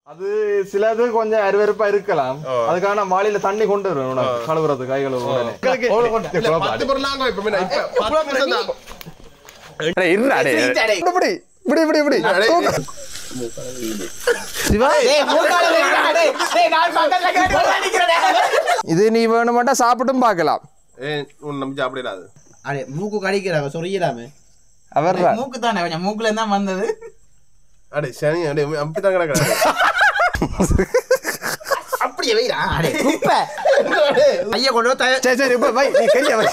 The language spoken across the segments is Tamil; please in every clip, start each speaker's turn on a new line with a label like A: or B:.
A: அது சிலது கொஞ்சம் அருவருப்பா இருக்கலாம். அதுக்காக நான் வாளியில தண்ணி கொண்டு வருவேன் கழுவுறது கை கழுவுறேன். இது நீ வேணுமாட்டா சாப்பிட்டும் பார்க்கலாம்.
B: மூக்கு கடிக்கிறாங்க சொல்லிக்கலாமே.
A: அவர்
B: மூக்கு தானே கொஞ்சம் மூக்குல இருந்தா வந்தது.
C: அடே சரி அடே அப்படிதான் கிடக்குறாங்க.
B: அப்படியே வைடா. அடே குப்பை. ஐயா கொண்டு வா.
A: சரி சரி இப்ப வை நீ கைய வை.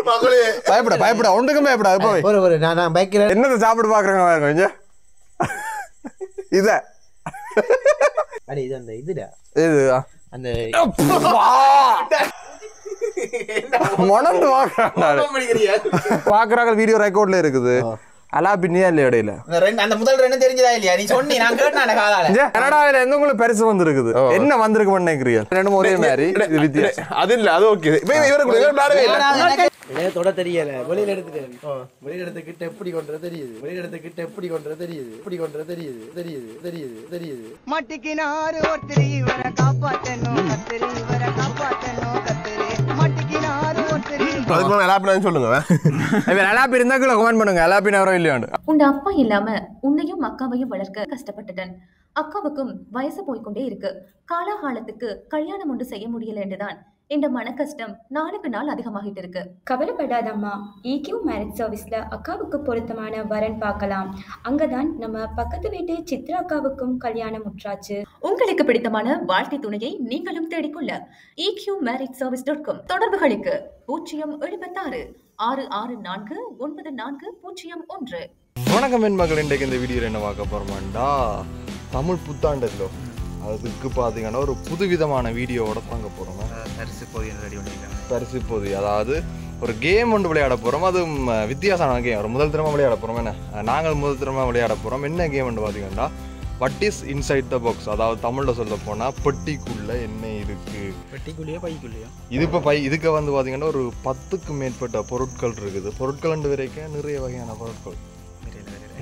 C: மகளே
A: பயப்பட ஒண்ணுக்கும் பயப்பட இப்ப வை.
B: ஒரு நான் பைக்ல
A: என்னத சாப்பிட்டு பாக்குறேங்க பாருங்க கொஞ்சம். இத.
B: அடே இது அந்த இதுடா.
A: இது
B: அந்த
A: மொனந்து பாக்குறாங்க வீடியோ ரெக்கார்ட்ல இருக்குது. அலா பின்னியா இல்லையா இடையில
B: அந்த முதல் ரெண்டு தெரிஞ்சதா இல்லையா? நீ சொன்னி நான் கேட்டேன் காதால.
A: கனடாவில எந்த உங்களுக்கு பரிசு வந்திருக்குது என்ன வந்திருக்கு நினைக்கிறீங்க? ரெண்டும் ஒரே மாதிரி
C: அது இல்ல அது ஓகே.
B: தொட தெரியல. வெளியில எடுத்துட்டு வெளியில எடுத்துக்கிட்டு எப்படி கொண்டு தெரியுது. வெளியில எடுத்துக்கிட்டு எப்படி கொண்டு தெரியுது. எப்படி கொண்டு தெரியுது தெரியுது தெரியுது தெரியுது.
D: மட்டிக்கினாரு ஒருத்தரி இவரை காப்பாத்தணும் கத்திரி இவரை காப்பாத்தணும் கத்திரி மட்டிக்கினாரு ஒருத்தரி.
C: அதுக்கு எலாப்பினான்னு சொல்லுங்க.
A: எலாப்பி இருந்தா கமெண்ட் பண்ணுங்க. எலாப்பி நேரம் இல்லையாண்டு.
E: உன் அப்பா இல்லாம உன்னையும் அக்காவையும் வளர்க்க கஷ்டப்பட்டுட்டேன். அக்காவுக்கும் வயசு போய்கொண்டே இருக்கு. காலாகாலத்துக்கு கல்யாணம் ஒன்று செய்ய முடியல என்றுதான் இந்த மன கஷ்டம் நாளுக்கு நாள் அதிகமாகிட்டு இருக்கு.
F: கவலைப்படாதம்மா. EQ மேரேஜ் சர்வீஸ்ல அக்காவுக்கு பொருத்தமான வரன் பார்க்கலாம். அங்கதான் நம்ம பக்கத்து வீட்டு சித்ரா அக்காவுக்கும் கல்யாணம் முற்றாச்சு.
E: உங்களுக்கு பிடித்தமான வாழ்க்கை துணையை நீங்களும் தேடிக்கொள்ள EQmarriageservice.com தொடர்புகளுக்கு 076 664 9401.
A: வணக்கம் என் மகள். இன்றைக்கு இந்த வீடியோவில் என்ன பார்க்க போறோமாண்டா தமிழ் புத்தாண்டுலோ அதுக்கு பார்த்தீங்கன்னா ஒரு புதுவிதமான வீடியோவோட தாங்க போகிறோம். பரிசு பொதி அதாவது ஒரு கேம் ஒன்று விளையாட போகிறோம். அதுவும் வித்தியாசமான கேம். ஒரு முதல் திறமை விளையாட போகிறோம். என்ன நாங்கள் முதல் திறமை விளையாட போகிறோம். என்ன கேம் ஒன்று பார்த்தீங்கன்னா what is inside the box. அதாவது தமிழில் சொல்ல போனால் பெட்டிக்குள்ளே என்ன இருக்குது.
B: பெட்டிக்குள்ளேயே பைக்குள்ளேயா
A: இது இப்போ இதுக்கு வந்து பார்த்தீங்கன்னா ஒரு 10க்கும் மேற்பட்ட பொருட்கள் இருக்குது. பொருட்கள் வரைக்கும் நிறைய வகையான பொருட்கள்,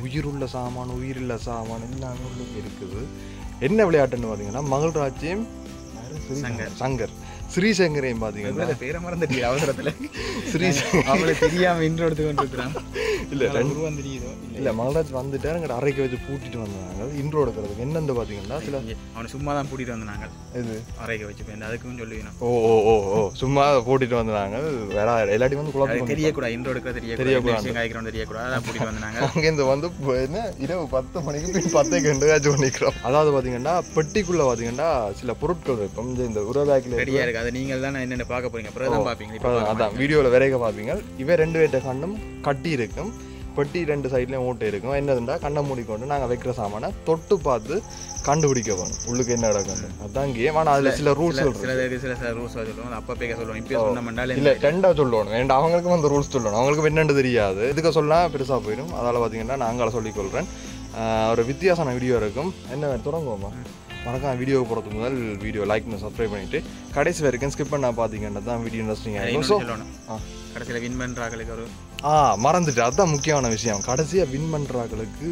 A: உயிருள்ள சாமான் உயிரில்ல சாமான் எல்லாமே இருக்குது. என்ன விளையாட்டுன்னு பார்த்தீங்கன்னா மகள் ராஜ்யம் சங்கர் ஸ்ரீசங்கரையும் பார்த்தீங்கன்னா
B: பேரை மறந்துட்டீங்க அவசரத்தில்.
A: அவளை
B: தெரியாம இன்ட்ரோ எடுத்து கொண்டிருக்கிறான்.
A: இல்லை இல்லை மகள்ராஜ் வந்துட்டு எங்கிட்ட அறைக்கு வச்சு பூட்டிட்டு வந்தாங்க இன்ட்ரோ எடுக்கிறதுக்கு. என்னன்னு பார்த்தீங்கன்னா சில
B: அவனை சும்மா தான் பூட்டிட்டு வந்தாங்க. இது அறைக்கு வச்சு அதுக்கும் சொல்லுவீங்க.
A: ஓ சும்மா போட்டிட்டு வந்தாங்க. வேற எல்லாட்டி வந்து குழப்பம்
B: தெரியக்கூடாது. இன்ட்ரோ எடுக்க தெரியக்கூடாது. அதான் பூட்டிட்டு வந்தாங்க.
A: அங்கேருந்து வந்து என்ன இரவு 10 மணிக்கு 10 பண்ணிக்கிறோம். அதாவது பார்த்தீங்கன்னா பெட்டிக்குள்ள பார்த்தீங்கன்னா சில பொருட்கள் இருக்கும். இந்த உரபேக்கில்
B: ரெடியா இருக்கு. அதை நீங்கள் தான் என்னென்ன பார்க்க போறீங்க. அப்புறம் பார்ப்பீங்க.
A: அதான் வீடியோவில் விரைக பார்ப்பீங்க. இவை 2 பேர்ட்ட கண்ணும் கட்டி இருக்கும். பெட்டி 2 சைட்லேயும் ஓட்டை இருக்கும். என்னதுண்டா கண்ணை மூடிக்கொண்டு நாங்கள் வைக்கிற சாமானை தொட்டு பார்த்து கண்டுபிடிக்க வேணும் உள்ளுக்கு என்ன நடக்கும். அதுதான் கேம். ஆனால் அதில் சில ரூல்ஸ்
B: சில ரூல்ஸ் சொல்லுவோம். அப்போ பேக்க சொல்லுவோம். இப்போ சொன்ன
A: இல்லை 2 சொல்லணும். ஏன்டா அவங்களுக்கும் அந்த ரூல்ஸ் சொல்லணும். அவங்களுக்கு என்னென்னு தெரியாது. இதுக்கு சொல்லலாம் பெருசாக போயிடும். அதால் பார்த்தீங்கன்னா நாங்கள் சொல்லிக்கொள்கிறேன். ஒரு வித்தியாசமான வீடியோ இருக்கும். என்ன தொடங்குவோமா மறக்காம வீடியோவை போகிறதுக்கு முதல் வீடியோ லைக் பண்ணி சப்ஸ்கிரைப் பண்ணிவிட்டு கடைசி வரைக்கும் ஸ்கிப் பண்ண பார்த்தீங்கன்னா தான் வீடியோ இன்ட்ரெஸ்டிங்காக இருக்கும். ஸோ
B: கடைசியில் வின் பண்ணுறாங்களுக்கு ஒரு
A: மறந்துட்டு அதுதான் முக்கியமான விஷயம். கடைசியாக வின் பண்ணுறாங்களுக்கு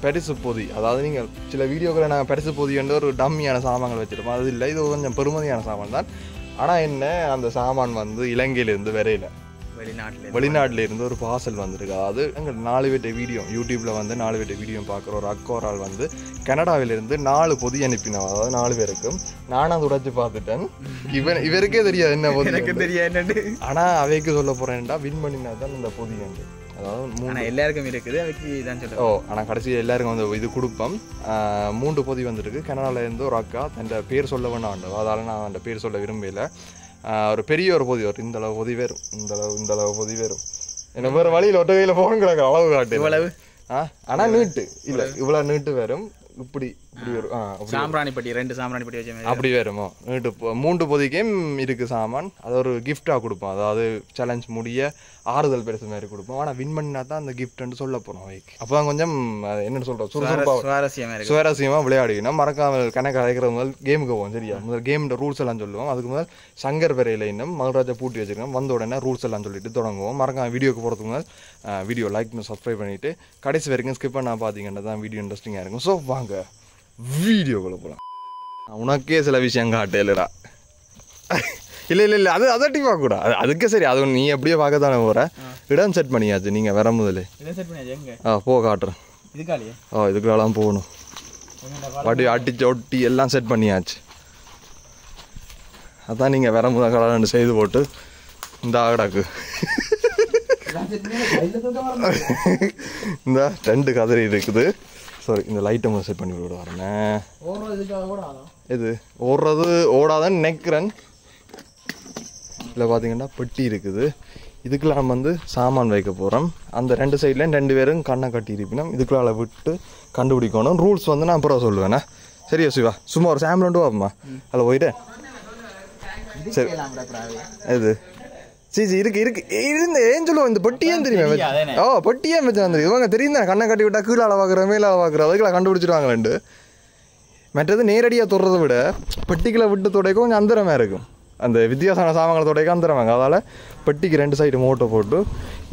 A: பரிசு பொதி. அதாவது நீங்கள் சில வீடியோக்களை நாங்கள் பரிசு பொதின்ற ஒரு டம்மியான சாமான்கள் வச்சுருப்போம். அது இல்லை, இது கொஞ்சம் பெருமதியான சாமான் தான். ஆனால் என்ன அந்த சாமான் வந்து இலங்கையிலேருந்து வரையில வெளிநாட்டில் இருந்து ஒரு பார்சல் வந்திருக்கு. அதாவது எங்கள் 4 பேர்ட்ட வீடியோ யூடியூப்பில் வந்து 4 பேர்ட்ட வீடியோ பார்க்குற ஒரு அக்கோரால் வந்து கனடாவிலிருந்து 4 பொதி அனுப்பினோம். அதாவது 4 பேருக்கும். நானும் அதை உடைச்சு பார்த்துட்டேன். இவருக்கே தெரியாது என்ன பொதி
B: தெரியாது.
A: ஆனால் அவைக்கு சொல்ல போகிறேன்டா வின் பண்ணினா தான் இந்த பொதி வந்து அதாவது
B: எல்லாருக்கும் இருக்குது.
A: ஆனால் கடைசியில் எல்லாருக்கும் வந்து இது கொடுப்போம். 3 பொதி வந்துருக்கு. கனடாவிலேருந்து ஒரு அக்கா தன் பேர் சொல்ல வேண்டாம். அதால் நான் அந்த பேர் சொல்ல விரும்பல. ஒரு பெரிய ஒரு பொதி வரும். இந்த அளவு பொதி வரும். இந்த அளவு பொதி வரும். என்ன வேறு வழியில் ஒட்ட கையில் ஃபோன் கிடக்கு அளவு காட்டு இவ்வளவு. ஆனால் நீட்டு இல்லை இவ்வளோ நீட்டு வரும். இப்படி வரும்.
B: சாம்பிராணிப்பட்டி 2 சாம்பிராணிப்பட்டி வச்சு
A: அப்படி வருமோ நீட்டு 3 பொதிக்கும் இருக்குது சாமான். அது ஒரு கிஃப்டாக கொடுப்போம். அதாவது சேலஞ்ச் முடிய ஆறுதல் பெருசு மாதிரி கொடுப்போம். ஆனால் வின் பண்ணினா தான் அந்த கிஃப்ட்னு சொல்ல போகிறோம் அவைக்கு. அப்போ தான் கொஞ்சம் என்னென்னு சொல்கிறோம் சுவாரஸ்யமாக விளையாடினா மறக்காமல் கணக்கு அழைக்கிற முதல் கேமுக்கு போவோம். சரியா முதல் கேமோட ரூல்ஸ் எல்லாம் சொல்லுவோம். அதுக்கு முதல் சங்கர் வரையில் இன்னும் மகள்ராஜா பூட்டி வச்சுருக்கோம். வந்த உடனே ரூல்ஸ் எல்லாம் சொல்லிட்டு தொடங்குவோம். மறக்காம வீடியோக்கு போகிறதுக்கு முதல் வீடியோ லைக் பண்ணி சப்ஸ்கிரைப் பண்ணிவிட்டு கடைசி வரைக்கும் ஸ்கிப் பண்ணால் பார்த்தீங்கன்னா தான் வீடியோ இன்ட்ரெஸ்டிங்காக இருக்கும். ஸோ வாங்க வீடியோக்குள்ளே போகலாம். உனக்கே சில விஷயம் காட்டலடா. இல்லை அது அதட்டி பார்க்கக்கூடாது. அதுக்கே சரி, அது நீ எப்படியோ பார்க்க தானே போகிற. இடம் செட் பண்ணியாச்சு நீங்கள் வர முதல்ல. போ காட்டுறேன். இதுக்குலாம் போகணும். வடி அடிச்சு ஒட்டி எல்லாம் செட் பண்ணியாச்சு. அதான் நீங்கள் வர முதல் கலர் செய்து போட்டு இந்த ஆகடாக்கு இந்த 2 கதிரி இருக்குது. சாரி, இந்த லைட்டை செட் பண்ணி விட வரேண்ணே. இது ஓடுறது ஓடாதான்னு நினைக்கிறேன். இதில் பார்த்தீங்கன்னா பெட்டி இருக்குது. இதுக்குள்ள நம்ம வந்து சாமான் வைக்க போகிறோம். அந்த 2 சைட்லேயும் 2 பேரும் கண்ணை கட்டி இருப்பினோம். இதுக்குள்ள விட்டு கண்டுபிடிக்கணும். ரூல்ஸ் வந்து நான் அப்புறம் சொல்லுவேண்ணே. சரியா சிவா? சும்மா ஒரு சாம்பிள் ஒன்று வாப்பம்மா. அதில் போயிட்டு சரி இது சீச்சி இருக்கு ஏன் சொல்லுவோம். இந்த பெட்டியும் தெரியுமா? பெட்டியே வச்சு வந்துருக்கு. இவங்க தெரியும் தானே, கண்ணை கட்டி விட்டா கீழே பார்க்குற மேலே பார்க்குற அதுக்குள்ள கண்டுபிடிச்சிடுவாங்க. 2 மற்றது நேரடியாக தொடுறதை விட பெட்டிக்குள்ள விட்டு தொடைக்கும் கொஞ்சம் அந்தரமாக இருக்கும். அந்த வித்தியாசமான சாமான்களை தொடைக்க அந்தரமாங்க. அதால் பெட்டிக்கு 2 சைடு மோட்டை போட்டு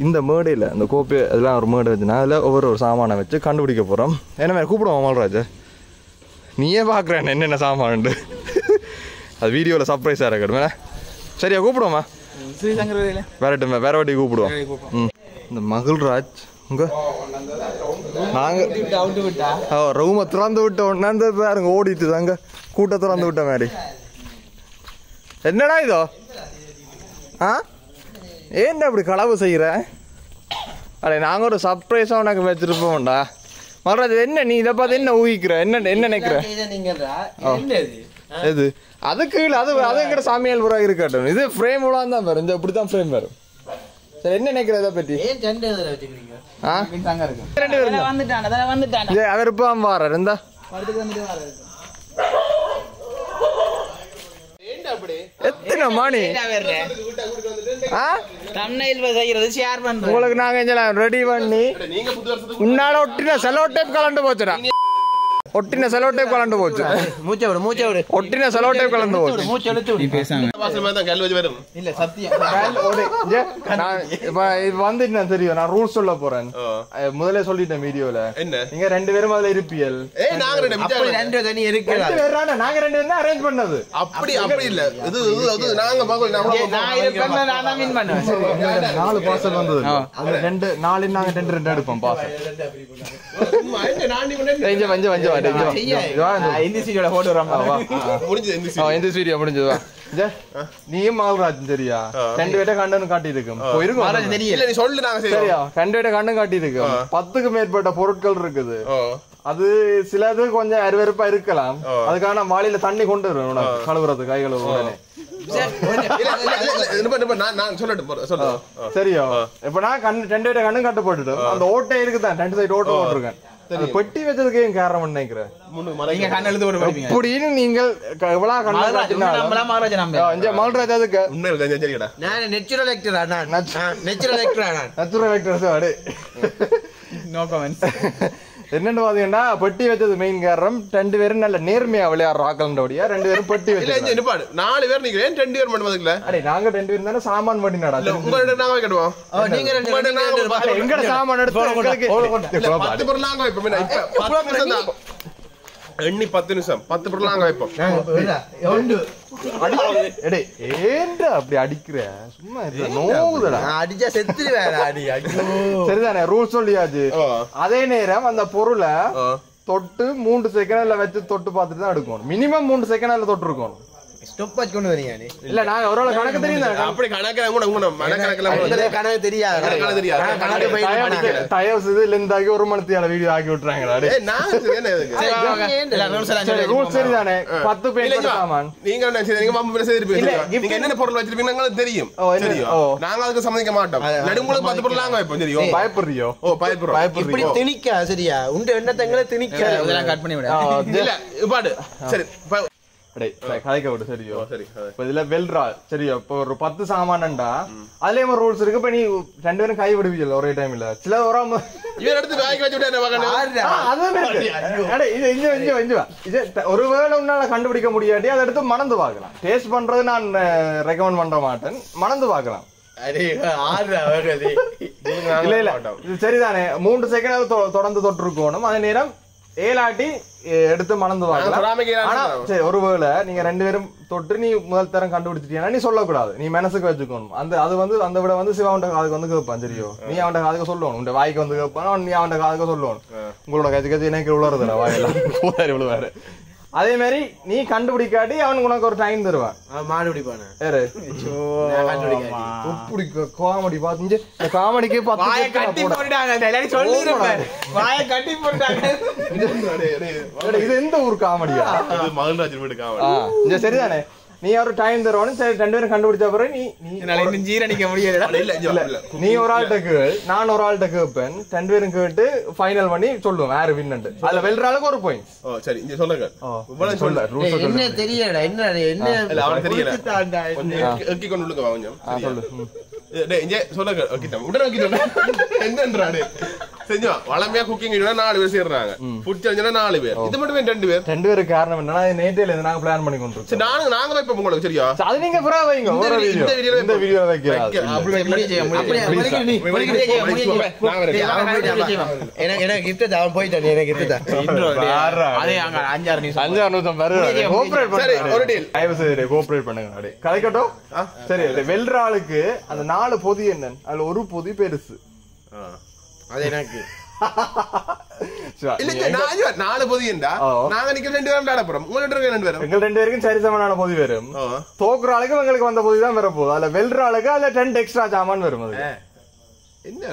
A: இந்த மேடையில் அந்த கோப்பை அதெல்லாம் ஒரு மேடை வச்சுன்னா அதில் ஒவ்வொரு சாமானை வச்சு கண்டுபிடிக்க போகிறோம். என்ன மாதிரி கூப்பிடுவோம் மால்ராஜ், நீயே பார்க்குறேன் என்னென்ன சாமான்ண்டு. அது வீடியோவில் சர்ப்ரைஸாக இருக்கட்டும். சரியா கூப்பிடுவோம்மா? வேறட்டுமே வேற வாட்டி கூப்பிடுவோம். இந்த மகிழ்ராஜ் உங்க நாங்கள் ரூமை திறந்து விட்ட உடனே பாருங்க ஓடிட்டு தாங்க கூட்ட திறந்து விட்ட மாதிரி. என்னடா இதோ ஏன்டா இப்படி களவு செய்கிற? அடே நாங்கள் ஒரு சர்ப்ரைஸாக உனக்கு வச்சுருப்போம்டா. மறுராஜ் என்ன நீ இதை பார்த்து என்ன ஊகிக்கிற? என்ன நினைக்கிற? இது அதுக்கு அது எங்கிட்ட சாமியால் புறா இருக்கட்டும். இது ஃப்ரேம் தான் வரும். இந்த இப்படி தான் ஃப்ரேம் வரும். சரி, என்ன நினைக்கிற இதை பற்றி? அவர் இப்போ வாரார். இருந்தா எத்தனை மணி உங்களுக்கு நாங்க ரெடி பண்ணி உன்னால ஒட்டின செலோ டேப் கலண்டு போச்சுடா. ஒட்டின செலோ டேப் கலண்டு போச்சு. ஒட்டின செலோ டேப் கலந்து போச்சு. வந்துட்டு தெரியும். நான் ரூல்ஸ் சொல்ல போறேன். முதல்ல சொல்லிட்டேன் வீடியோல. நீங்க 2 பேரும் அதுல இருப்பியல். நாங்க 2 பேரும் அரேஞ்ச் பண்ணது. அப்படி இல்ல. இது நாங்க 4 பார்சல் வந்தது. அது 2 4 நாங்க 2 எடுப்போம் பார்சல். நீயும் மால்ராஜ் சரியா? 2 பேட்ட கண்ணு காட்டி இருக்கும். 10க்கு மேற்பட்ட பொருட்கள் இருக்குது. அது சிலது கொஞ்சம் அருவருப்பா இருக்கலாம். அதுக்கான வாளியில தண்ணி கொண்டு வரும் உனக்கு கழுவுறது கை கழுவு உடனே. சரியா? இப்ப நான் 2 பேட்ட கண்ணு கட்டு போட்டுட்டு அந்த ஓட்டை இருக்குதான் 2 சைடு ஓட்டை போட்டிருக்கேன். பெட்டி வச்சதுக்கு ஏன் காரணம் நினைக்கிறேன்? நீங்கள் மால்ராஜ் அதுக்கு என்னன்னு பாத்தீங்கன்னா பெட்டி வச்சது மெயின் காரணம். 2 பேரும் நல்ல நேர்மையா விளையாடுற ஆக்கலண்டோடியா 2 பேரும் பெட்டி வச்சு
C: 4 பேர் நீங்க 2 பேர் மட்டும் பாத்தீங்களா?
A: அடே நாங்க 2 பேரும் தானே சாமான் பண்ணி நடா.
C: உங்களோட நாங்க வைக்கணும். நீங்க 2 பேர்
A: எங்கட சாமான் எடுத்து
C: 10 பொருள் நாங்க வைப்போம். இப்ப 10 நிமிஷம் தான் எண்ணி 10 நிமிஷம் 10 பொருள் நாங்க வைப்போம்.
A: அப்படி அடிக்கிற சும்மா அடிச்சா செத்துருவேன். சரிதானே? ரூல் சொல்லியாச்சு. அதே நேரம் அந்த பொருளை தொட்டு 3 செகண்ட்ல வச்சு தொட்டு பார்த்துட்டு தான் எடுக்கணும். மினிமம் 3 செகண்ட்ல தொட்டு இருக்கணும்.
B: ஸ்டாப் வாட்ச் கொண்டு வரீங்க நீ?
A: இல்ல நாங்க ஒருவேளை கணக்கு தெரியும்.
C: அப்படி கணக்கு கூட
B: கணக்கு தெரியாது.
A: டயர்ஸ் இது லெந்தாக்கி 1 மணித்தியால வீடியோ ஆக்கி விட்டுறாங்களா? ரூல்ஸ் சரிதானே? 10 பேர் சாமான் நீங்க
C: என்னென்ன பொருள் வச்சிருப்பீங்க தெரியும். நாங்க அதுக்கு சம்மதிக்க மாட்டோம். நடுமுறை 10 பொருள் நாங்க வைப்போம். தெரியும்?
A: பயப்படுறியோ?
B: இப்படி திணிக்கா? சரியா? உண்ட எண்ணத்தங்களை திணிக்க கட் பண்ணி விட
C: இல்ல பாடு. சரி
A: கதைக்க விடு. சரியோ? சரி. இதுல வெல்றா சரியா? இப்ப ஒரு 10 சாமான்டா அதுலயும் ஒரு ரூல்ஸ் இருக்கு. இப்ப நீ 2 பேரும் கை விடுவீங்க ஒரே டைம்ல. சில ஒருவேளை உன்னால கண்டுபிடிக்க முடியாட்டி அதை எடுத்து மணந்து பாக்கலாம். டேஸ்ட் பண்றது நான் ரெக்கமெண்ட் பண்ண மாட்டேன். மணந்து பாக்கலாம். இல்ல இல்ல இது சரிதானே? 3 செகண்ட் தொடர்ந்து தொட்டிருக்கணும். அதே நேரம் ஏலாட்டி எடுத்து மணந்து வாங்கலாம். ஆனா சரி ஒருவேளை நீங்க 2 பேரும் தொட்டு நீ முதல் தரம் கண்டுபிடிச்சிட்டீங்கன்னா நீ சொல்லக்கூடாது, நீ மனசுக்கு வச்சுக்கணும். அது வந்து அந்த விட வந்து சிவா அவன் காதுக்கு வந்து கேட்பான். சரியோ நீ அவன் காதுக்கு சொல்லணும், உன் வாய்க்கு வந்து கேட்பான், நீ அவன் காதுக்கு சொல்லணும். உங்களோட கட்சி எனக்கு விழுறதுல வாயெல்லாம் கூதாரி விழுவாரு. அதே மாதிரி நீ கண்டுபிடிக்காட்டி அவனுக்கு உனக்கு ஒரு டைம் தருவான்.
B: மாடு பிடிப்பானு
A: காமெடி பாத்து காமெடிக்கு இது எந்த ஊர் காமெடியா?
C: மகன்ராஜ் வீடு காமெடி.
A: சரிதானே? நீ ஒரு டைம் தருவானு சரி 2 பேரும் கண்டுபிடிச்ச பிறகு நீ ஜீரணிக்க முடியல. நீ ஒரு ஆள்கிட்ட கேள், நான் ஒரு ஆள்கிட்ட கேட்பேன். 2 பேரும் கேட்டு ஃபைனல் பண்ணி சொல்லுவோம் யாரு வின்னு. அதுல வெல்ற ஆளுக்கு ஒரு பாயிண்ட்.
C: சரி இங்க சொல்லுங்க.
B: என்ன தெரியலடா, என்ன
C: அவனுக்கு தெரியல. எக்கி கொண்டு உள்ளுக்கு வா கொஞ்சம். சொல்லு. டேய் இங்க சொல்லுங்க. ஓகே உடனே ஓகே என்னன்றானே செஞ்சா வளமையா குக்கிங் 4 பேர் சேர்றாங்க. ஃபுட் சேலஞ்சுல 4 பேர். இது மட்டும் 2 பேர்.
A: 2 பேருக்கு காரணம் என்னன்னா நேத்தில இருந்து நாங்க பிளான் பண்ணி கொண்டிருக்கோம்.
C: சரி நாங்க வைப்போம் உங்களுக்கு. சரியா?
A: அது நீங்க புறா வைங்க. இந்த வீடியோ வைக்கிறேன்.
B: எனக்கு கிஃப்ட் அவன் போயிட்டானே. எனக்கு கிஃப்ட் அதே அங்க 5-6 நிமிஷம்
A: வருது. கோஆபரேட்
C: சரி ஒரு டீல்.
A: ஐவ சரி கோஆபரேட் பண்ணுங்க. அடே கலைக்கட்டும். சரி வெல்ற ஆளுக்கு அந்த 4 பொதி என்ன, அதுல ஒரு பொதி பெருசு.
B: அது எனக்கு
C: இல்ல 4 பொதியண்டா நாங்க நிக்க 2 பேரும் விளையாட போறோம். உங்களுக்கு 2 பேரும்
A: எங்க 2 பேருக்கும் சரி சமமான பொதி வரும். தோக்குற ஆளுக்கு எங்களுக்கு வந்த பொதி தான் வர போகுது. அதுல வெல்ற ஆளுக்கு அதுல 10 எக்ஸ்ட்ரா சாமான் வரும். அது
C: என்ன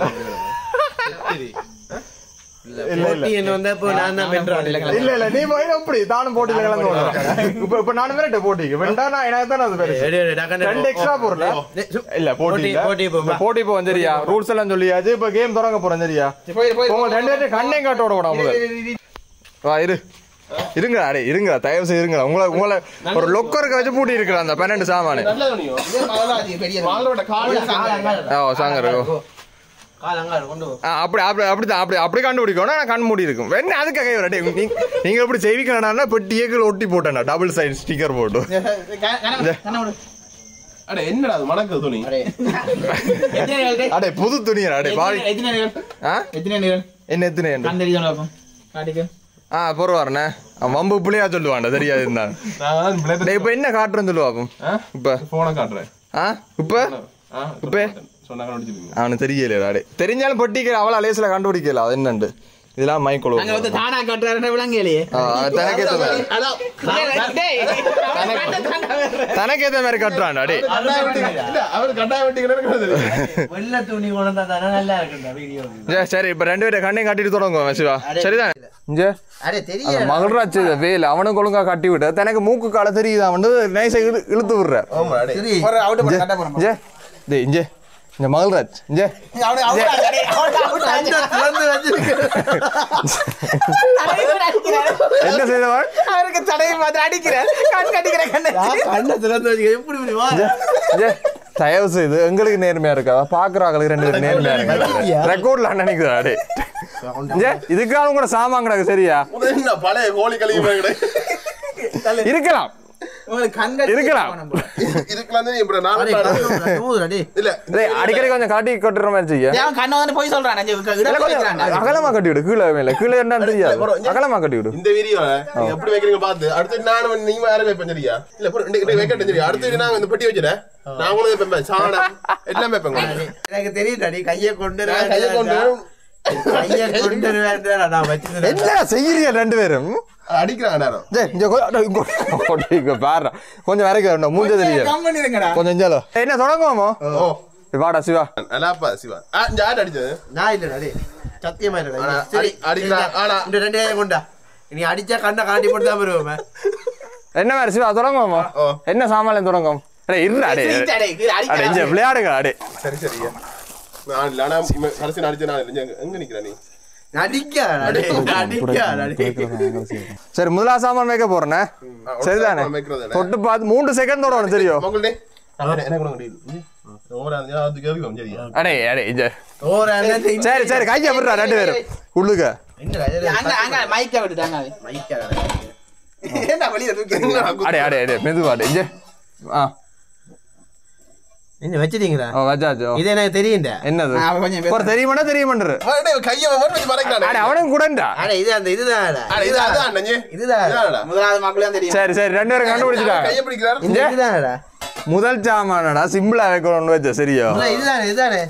A: இல்ல நீ போய் எப்படி தானும் போட்டியில கலந்து இப்ப நானும் வேற போட்டிக்கு வேண்டா நான் எனக்கு தான் அது பேரு 2 எக்ஸ்ட்ரா போறல இல்ல போட்டி போ சரியா? ரூல்ஸ் எல்லாம் சொல்லியாச்சு. இப்ப கேம் தொடங்க போறோம் சரியா? உங்க 2 பேரும் கண்ணே காட்டோட விடாம வா இருங்க. அடே இருங்க, தயவு செய்து இருங்க. உங்களை ஒரு லொக்கருக்கு வச்சு பூட்டி இருக்கிற அந்த 12 சாமானு சாங்கர் அப்படி கண்டுபிடிக்கணும். நான் கண் மூடி இருக்கும் வேணா அதுக்காக நீங்க எப்படி செய்விக்கணும்னா பெட்டியேக்கு ஒட்டி போட்டேன் டபுள் சைடு ஸ்டிக்கர் போட்டு.
C: என்னடா மணக்கு துணி?
A: அடே புது துணி. அடே என்ன எத்தனை பொறுவாருண்ணே வம்பு பிள்ளையா சொல்லுவாண்ட தெரியாது இருந்தா. இப்ப என்ன காட்டுறேன்னு சொல்லுவாப்போம். இப்ப
C: போன காட்டுறேன்.
A: இப்ப இப்ப அவனு தெரியல. தெரிஞ்சாலும் பொட்டிக்கிற அவள லேசில கண்டுபிடிக்கல. அது என்னண்டு இதெல்லாம் மைக்கோல தனக்கேத்த மாதிரி கட்டுறான். சரி இப்ப 2 பேரை கண்ணையும் கட்டிட்டு தொடங்குவோம் சிவா. சரிதான்? மகள்ராஜ் வேல் அவனுக்கு ஒழுங்கா கட்டி விட்ட தனக்கு மூக்கு கால தெரியுது. அவன் நைஸா இழுத்து விடுற. இங்க இந்த மகள்ராஜ் என்ன செய்தவன் அவருக்கு தடவை பார்த்து அடிக்கிறேன். தயவு செய்து எங்களுக்கு நேர்மையா இருக்கா? பாக்குறாங்களுக்கு 2 பேரும் நேர்மையா இருக்கு. ரெக்கார்ட்ல நினைக்கிறாரு. இதுக்காக கூட சாமான் கிடக்கு. சரியா?
C: பழைய கோழி கழிவு
A: இருக்கலாம் அடிக்கடி கொஞ்சம் காட்டி கட்டுற மாதிரி அகலமா கட்டி விடு. கீழே கீழே என்னன்னு தெரியாது. அகலமா கட்டி விடு.
C: இந்த வீடியோ எப்படி வைக்கிறீங்க பாத்து அடுத்து நானும் நீங்க வேற வைப்பேன். சரியா? இல்ல வைக்கட்டும். சரியா? அடுத்து நாங்க இந்த பெட்டி வச்சுறேன். நான் உங்களுக்கு வைப்பேன். சாணம் எல்லாம் வைப்பேன்.
B: எனக்கு தெரியுது. கையை கொண்டு
A: என்ன செய்யறியா 2 பேரும்
C: அடிக்கிறாங்க.
A: கொஞ்சம் வரைக்கும் மூஞ்ச தெரியும். கொஞ்சம் என்ன தொடங்குவோமோ? வாடா சிவா.
C: நல்லாப்பா சிவா. யார் அடிச்சது?
B: நான் இல்ல. சத்தியமா கொண்டா நீ அடிச்சா கண்ணை காட்டி போட்டு தான் வருவோம்.
A: என்ன மாதிரி சிவா தொடங்குவோமோ? என்ன சாமான் தொடங்கும்? விளையாடுங்க. அடே
C: சரி சரியா? கடைசி அடிச்ச நான் எங்க நிக்கிற நீ?
A: சரி முதலா சாமான் வைக்க போறேன். சரிதானே? தொட்டு பார்த்து 3 செகண்ட் வரும். தெரியும்? சரி சரி கையா விடுறா 2 பேரும் உள்ளுக்க. அடே அடே அடே மெதுவாடு.
B: என்ன வச்சிட்டீங்களா
A: ஓ வச்சாச்சோ
B: இது எனக்கு தெரியும்டா
A: என்னது
G: கொஞ்சம்
A: ஒரு தெரியுமாடா தெரியமாட்டாரு
C: கையை மட்டும் வச்சு மறைக்கிறானே.
A: அவனும் கூடண்டா
B: அட இது அந்த இதுதான்
C: இது அதான் அண்ணே.
B: இதுதான்
C: இதானடா.
G: முதலாவது மக்களும் தெரியும்.
A: சரி சரி 2 பேரும் கண்டுபிடிச்சிட்டாங்க
C: கையை பிடிக்கிறாரு.
B: இந்த இதுதானடா
A: முதல் சாமானடா சிம்பிளா வைக்கணும்னு வச்ச சரியா
B: இதுதானே